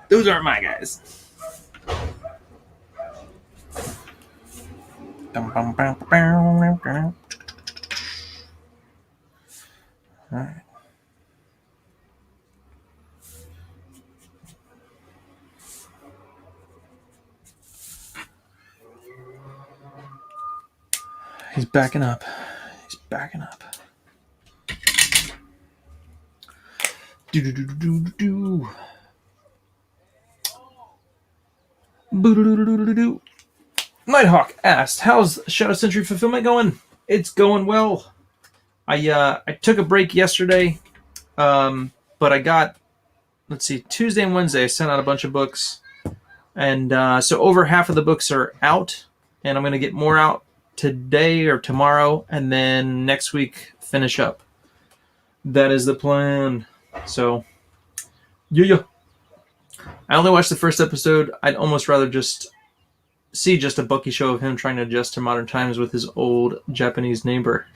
Those aren't my guys. All right. He's backing up. He's backing up. Do. Nighthawk asked, "How's Shadow Sentry fulfillment going?" It's going well. I took a break yesterday, but I got, let's see, Tuesday and Wednesday I sent out a bunch of books, and so over half of the books are out, and I'm going to get more out today or tomorrow, and then next week finish up. That is the plan. So, yeah. I only watched the first episode. I'd almost rather just see just a Bucky show of him trying to adjust to modern times with his old Japanese neighbor.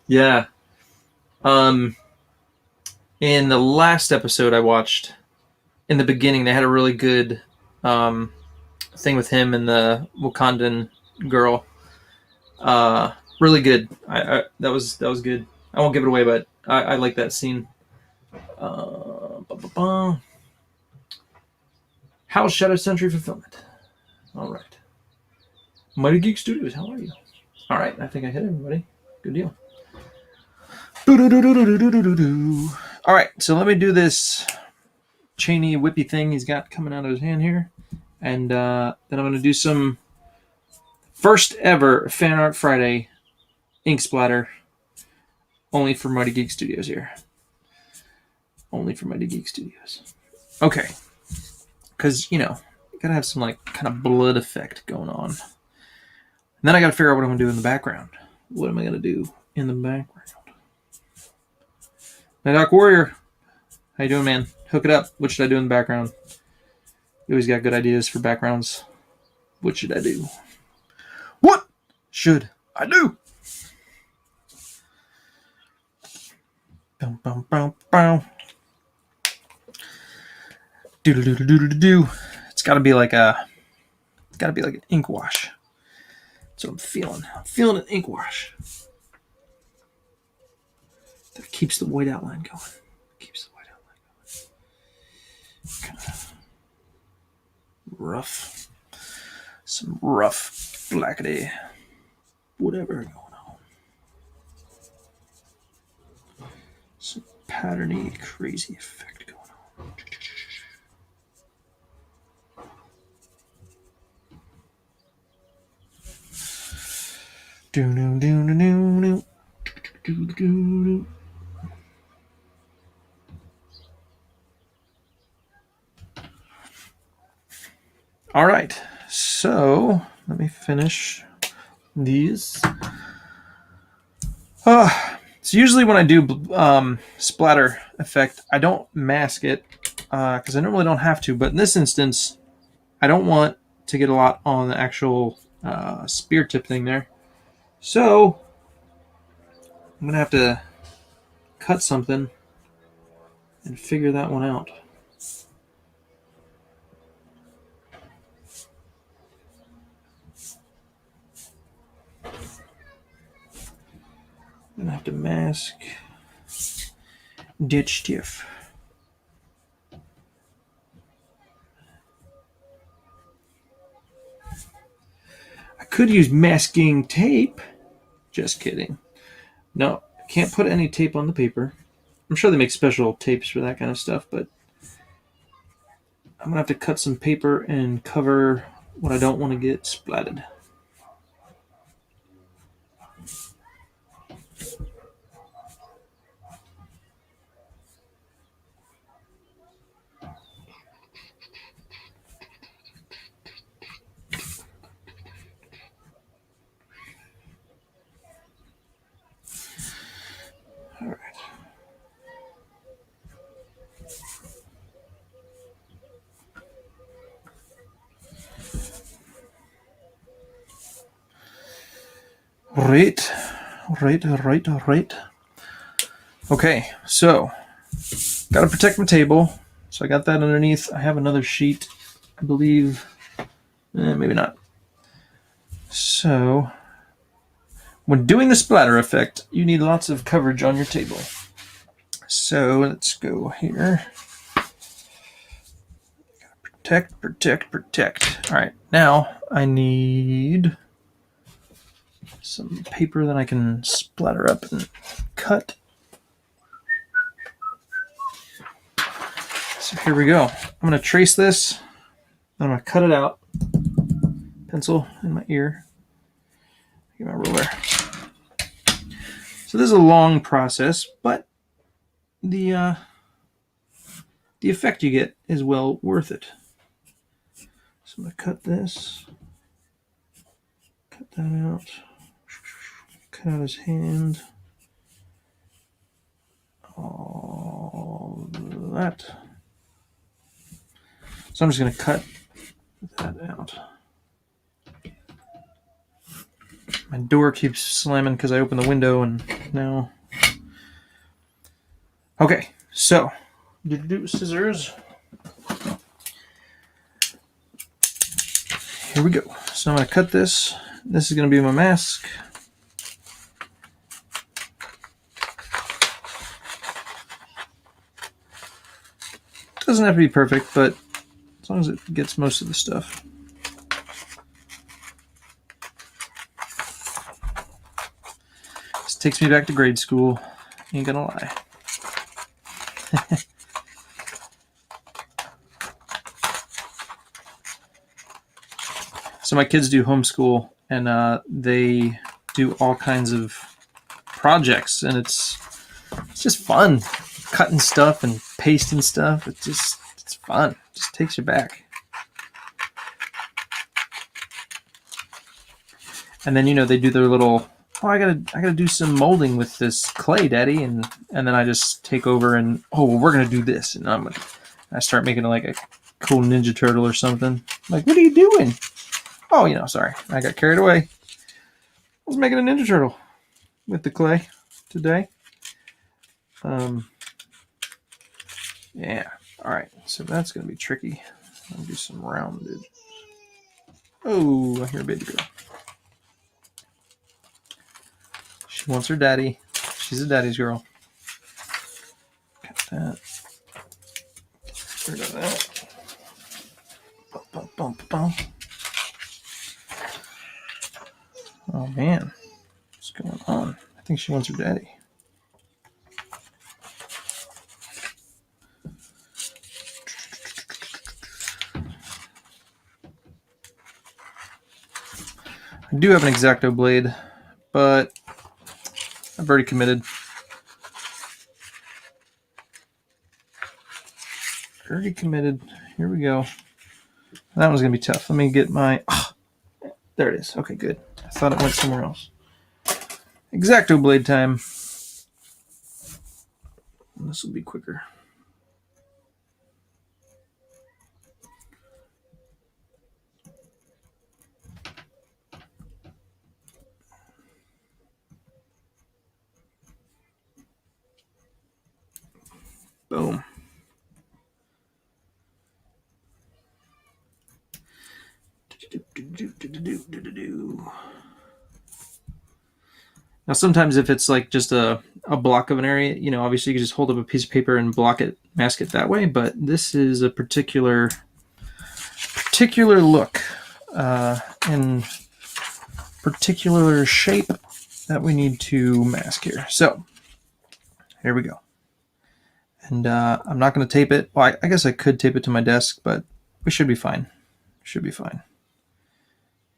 Yeah. In the last episode I watched, in the beginning, they had a really good thing with him and the Wakandan girl. Really good. That was good. I won't give it away, but I like that scene. How's Shadow Sentry fulfillment? All right. Mighty Geek Studios, how are you? All right, I think I hit everybody. Good deal. All right, so let me do this chainy whippy thing he's got coming out of his hand here. And then I'm going to do some first ever Fan Art Friday ink splatter. Only for Mighty Geek Studios here. Only for Mighty Geek Studios. Okay. Because, you gotta have some, like, kind of blood effect going on. And then I gotta figure out what I'm gonna do in the background. What am I gonna do in the background? Nighthawk Warrior. How you doing, man? Hook it up. What should I do in the background? You always got good ideas for backgrounds. What should I do? What should I do? Bum, bum, bum, bum. Do. It's gotta be like an ink wash. That's what I'm feeling. I'm feeling an ink wash. That keeps the white outline going. Kind of rough. Some rough, blackety, whatever going on. Some patterny, crazy effect going on. All right, so let me finish these. So usually when I do splatter effect, I don't mask it because I normally don't have to. But in this instance, I don't want to get a lot on the actual spear tip thing there. So I'm going to have to cut something and figure that one out. I'm going to have to mask ditch stiff. I could use masking tape, Just kidding. No, I can't put any tape on the paper. I'm sure they make special tapes for that kind of stuff, but I'm gonna have to cut some paper and cover what I don't want to get splatted. All right. Right. Okay, so gotta protect my table. So I got that underneath. I have another sheet, I believe. Maybe not. So when doing the splatter effect, you need lots of coverage on your table. So let's go here. Protect. All right, now I need some paper that I can splatter up and cut. So here we go. I'm going to trace this. I'm going to cut it out. Pencil in my ear. Get my ruler. So this is a long process, but the effect you get is well worth it. So I'm going to cut this. Cut that out. Cut out his hand. All that. So I'm just going to cut that out. My door keeps slamming because I opened the window and now. Okay, so scissors. Here we go. So I'm going to cut this. This is going to be my mask. Doesn't have to be perfect, but as long as it gets most of the stuff. This takes me back to grade school. Ain't gonna lie. So my kids do homeschool, and they do all kinds of projects, and it's just fun. Cutting stuff and pasting stuff. It's fun. It just takes you back. And then they do their little, I gotta do some molding with this clay, Daddy, and then I just take over and we're gonna do this, and I start making like a cool Ninja Turtle or something. Like, what are you doing? Sorry, I got carried away. I was making a Ninja Turtle with the clay today. Yeah. All right. So that's going to be tricky. I'll do some rounded. Oh, I hear a baby girl. She wants her daddy. She's a daddy's girl. Got that. Get rid of that. Oh, man. What's going on? I think she wants her daddy. I do have an X-Acto blade, but I've already committed. Here we go. That one's going to be tough. Let me get my... there it is. Okay, good. I thought it went somewhere else. X-Acto blade time. This will be quicker. Boom. Now, sometimes if it's like just a block of an area, obviously you can just hold up a piece of paper and block it, mask it that way. But this is a particular look and particular shape that we need to mask here. So here we go. And I'm not going to tape it. Well, I guess I could tape it to my desk, but we should be fine. Should be fine.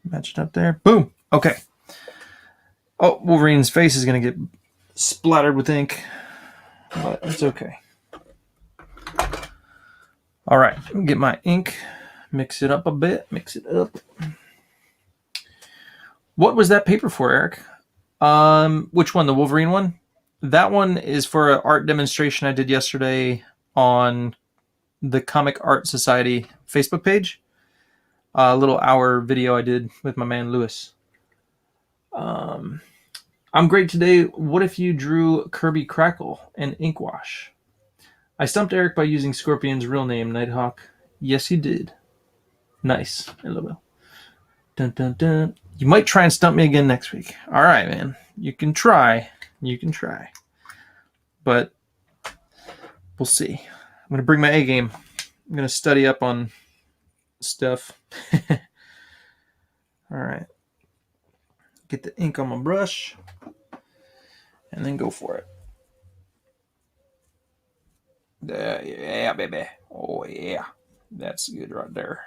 Match it up there. Boom. Okay. Oh, Wolverine's face is going to get splattered with ink, but it's okay. All right. Get my ink. Mix it up a bit. Mix it up. What was that paper for, Eric? Which one? The Wolverine one? That one is for an art demonstration I did yesterday on the Comic Art Society Facebook page. A little hour video I did with my man Lewis. I'm great today. What if you drew Kirby Crackle and ink wash? I stumped Eric by using Scorpion's real name, Nighthawk. Yes, he did. Nice. LOL. Dun, dun, dun. You might try and stump me again next week. All right, man. You can try. You can try. But we'll see. I'm going to bring my A game. I'm going to study up on stuff. All right. Get the ink on my brush. And then go for it. Yeah, baby. Oh, yeah. That's good right there.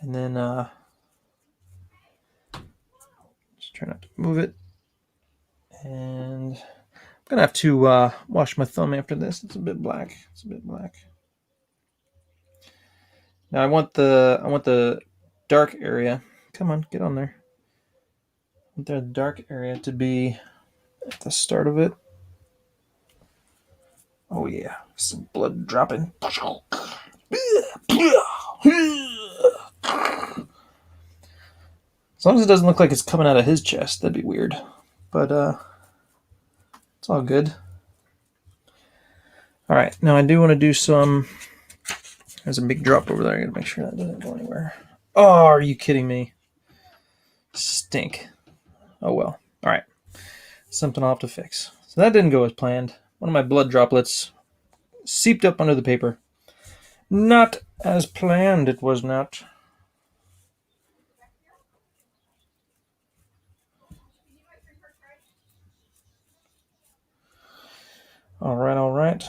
And then just try not to move it. And I'm gonna have to wash my thumb after this. It's a bit black. It's a bit black. Now I want the dark area. Come on, get on there. I want the dark area to be at the start of it. Oh yeah, some blood dropping. As long as it doesn't look like it's coming out of his chest, that'd be weird. But it's all good. All right, now I do want to do some. There's a big drop over there. I gotta make sure that doesn't go anywhere. Oh, are you kidding me? Stink. Oh well. All right, something I'll have to fix. So that didn't go as planned. One of my blood droplets seeped up under the paper. Not as planned, it was not. All right.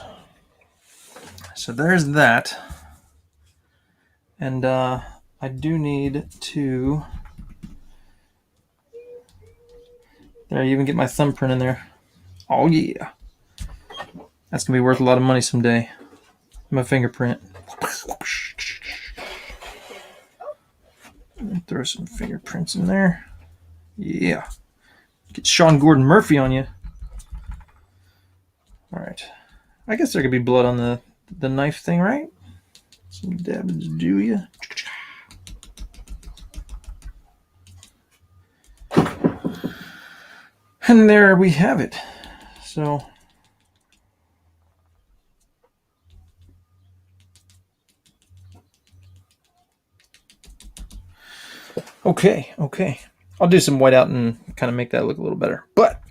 So there's that. And I do need to... There, you even get my thumbprint in there. Oh yeah. That's going to be worth a lot of money someday. My fingerprint. Throw some fingerprints in there. Yeah. Get Sean Gordon Murphy on you. All right. I guess there could be blood on the knife thing, right? Some dabs do ya. And there we have it. So okay. I'll do some whiteout and kind of make that look a little better. But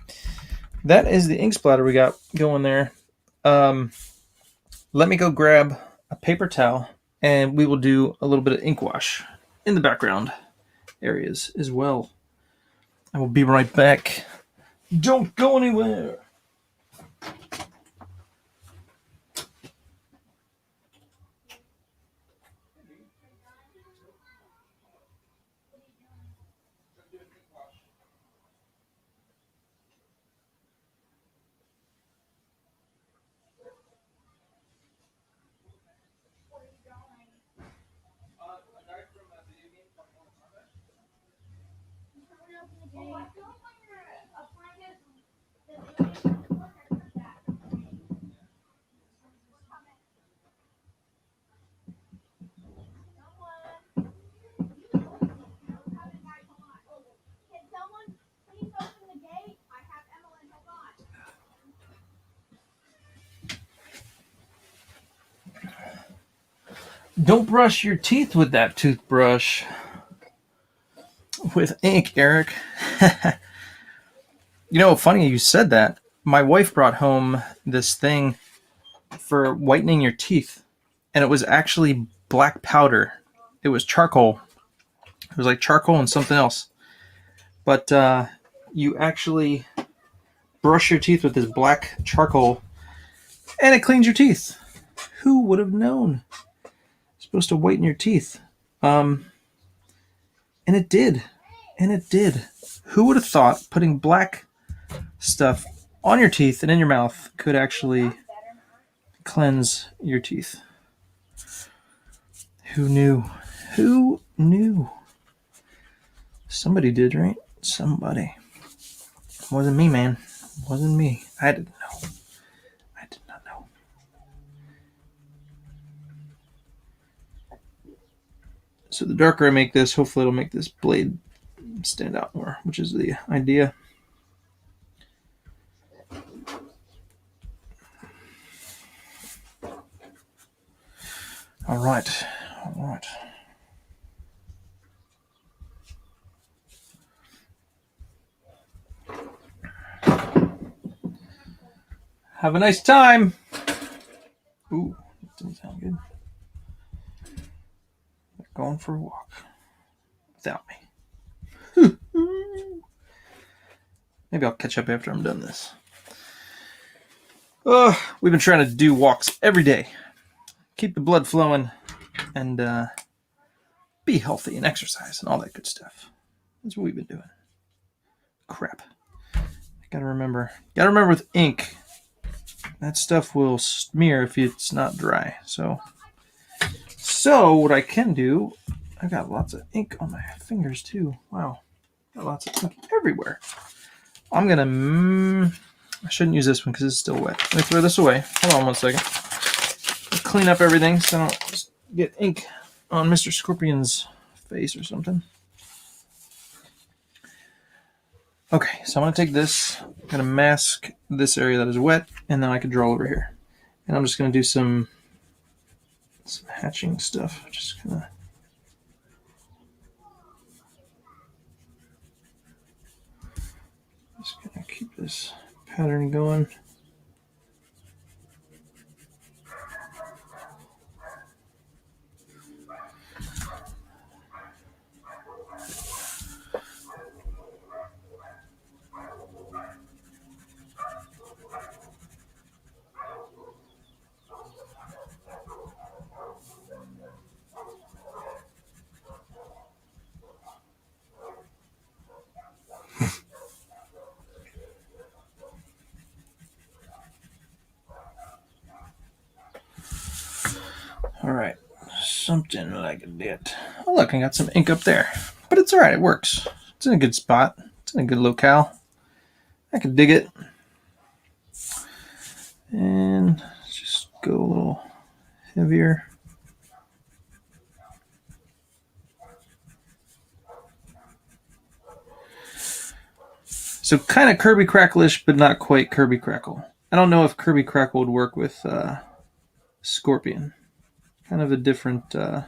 that is the ink splatter we got going there. Let me go grab a paper towel and we will do a little bit of ink wash in the background areas as well. I will be right back. Don't go anywhere. Don't brush your teeth with that toothbrush. With ink, Eric. You know, funny you said that. My wife brought home this thing for whitening your teeth, and it was actually black powder. It was charcoal, It was like charcoal and something else. But you actually brush your teeth with this black charcoal, and it cleans your teeth. Who would have known? It's supposed to whiten your teeth. And it did. And it did. Who would have thought putting black stuff on your teeth and in your mouth could actually cleanse your teeth? Who knew? Who knew? Somebody did, right? Somebody. It wasn't me, man. It wasn't me. I didn't know. I did not know. So the darker I make this, hopefully it'll make this blade stand out more, which is the idea. All right. All right. Have a nice time. Ooh, that doesn't sound good. Going for a walk without me. Maybe I'll catch up after I'm done this. We've been trying to do walks every day. Keep the blood flowing and be healthy and exercise and all that good stuff. That's what we've been doing. Crap. Gotta remember with ink, that stuff will smear if it's not dry. So what I can do, I've got lots of ink on my fingers too. Wow. Got lots of ink everywhere. I'm gonna, I shouldn't use this one because it's still wet. Let me throw this away. Hold on one second. Clean up everything so I don't just get ink on Mr. Scorpion's face or something. Okay, so I'm going to take this, I'm going to mask this area that is wet, and then I can draw over here. And I'm just going to do some hatching stuff. Just going to keep this pattern going. All right, something like that. Oh, look, I got some ink up there. But it's all right, it works. It's in a good spot. It's in a good locale. I can dig it. And just go a little heavier. So kind of Kirby Crackle-ish, but not quite Kirby Crackle. I don't know if Kirby Crackle would work with Scorpion. Kind of a different kind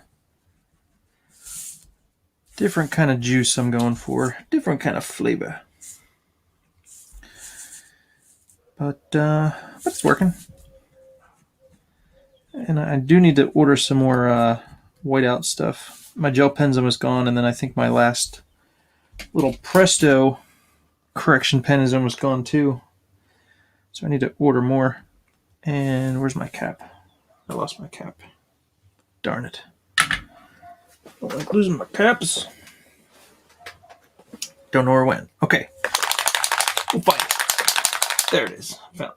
of juice I'm going for. Different kind of flavor. But it's working. And I do need to order some more whiteout stuff. My gel pen's almost gone, and then I think my last little Presto correction pen is almost gone too. So I need to order more. And where's my cap? I lost my cap. Darn it. Don't like losing my caps. Don't know where it went. Okay. We'll find it. There it is. Found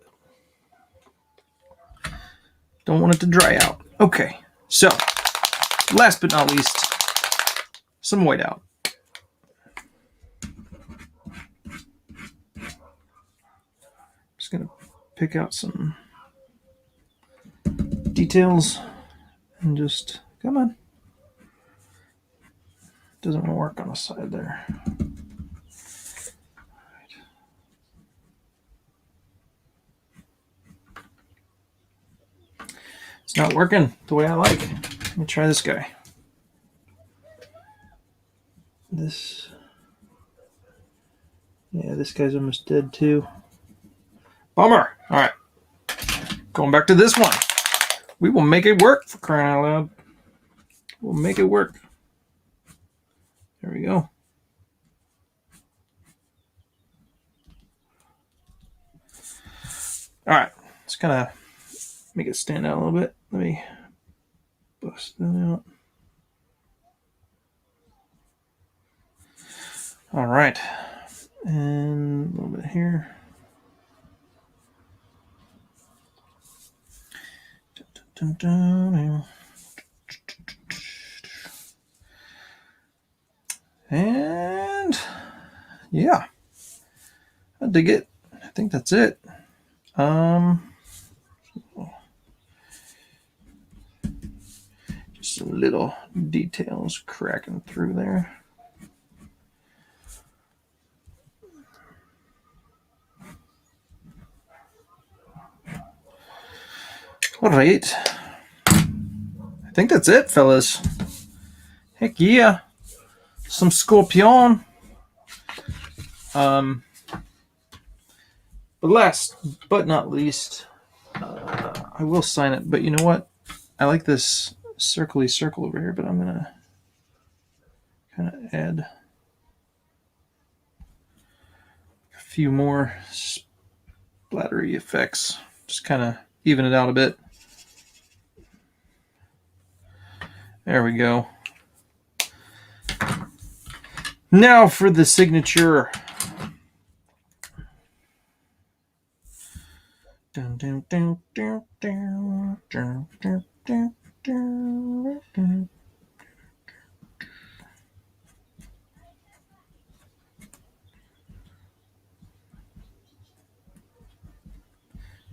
it. Don't want it to dry out. Okay. So, last but not least, some whiteout. Just going to pick out some details and just, come on. Doesn't want to work on the side there. It's not working the way I like. Let me try this guy. This guy's almost dead too. Bummer. All right. Going back to this one. We will make it work, for crying out loud. We'll make it work. There we go. All right, let's kind of make it stand out a little bit. Let me bust that out. All right, and a little bit here. Dun, dun, dun. And yeah, I dig it. I think that's it. Just some little details cracking through there. All right. I think that's it, fellas. Heck yeah. Some Scorpion. But last but not least, I will sign it. But you know what? I like this circly circle over here, but I'm going to kind of add a few more splattery effects. Just kind of even it out a bit. There we go. Now for the signature. Dun, dun, dun, dun, dun, dun, dun, dun, dun, dun.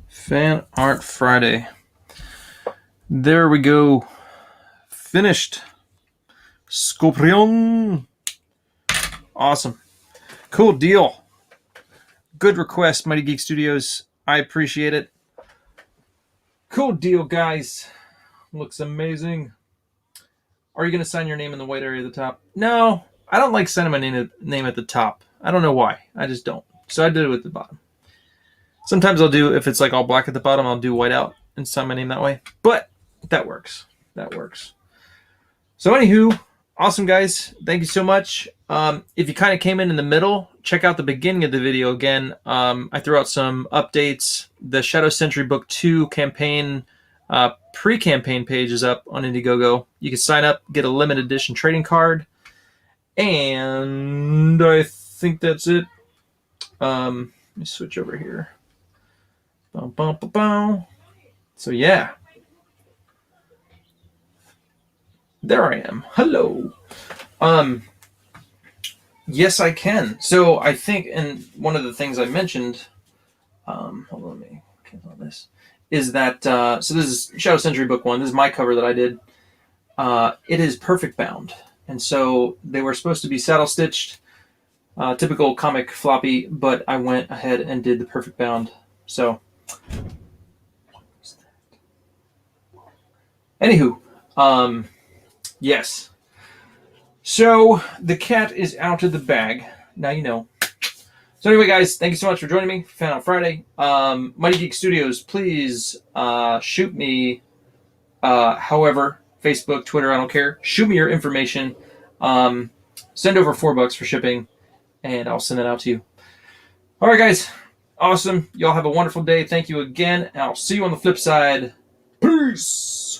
Fan Art Friday. There we go. Finished. Scorpion. Awesome. Cool deal. Good request, Mighty Geek Studios. I appreciate it. Cool deal, guys. Looks amazing. Are you going to sign your name in the white area at the top? No, I don't like signing my name at the top. I don't know why. I just don't. So I did it at the bottom. Sometimes I'll do, if it's like all black at the bottom, I'll do white out and sign my name that way. But that works. That works. So anywho, awesome, guys. Thank you so much. If you kind of came in the middle, check out the beginning of the video again. I threw out some updates. The Shadow Sentry Book 2 campaign pre-campaign page is up on Indiegogo. You can sign up, get a limited edition trading card. And I think that's it. Let me switch over here. Bow, bow, bow, bow. So yeah. There I am. Hello. Yes, I can. So I think, and one of the things I mentioned, hold on, let me cancel this, is that, so this is Shadow Sentry Book 1. This is my cover that I did. It is perfect bound. And so they were supposed to be saddle stitched, typical comic floppy, but I went ahead and did the perfect bound. So, anywho, yes. So the cat is out of the bag. Now you know. So anyway, guys, thank you so much for joining me for Fan Out Friday. Mighty Geek Studios, please shoot me, however, Facebook, Twitter, I don't care. Shoot me your information. Send over $4 for shipping, and I'll send it out to you. All right, guys. Awesome. Y'all have a wonderful day. Thank you again, and I'll see you on the flip side. Peace.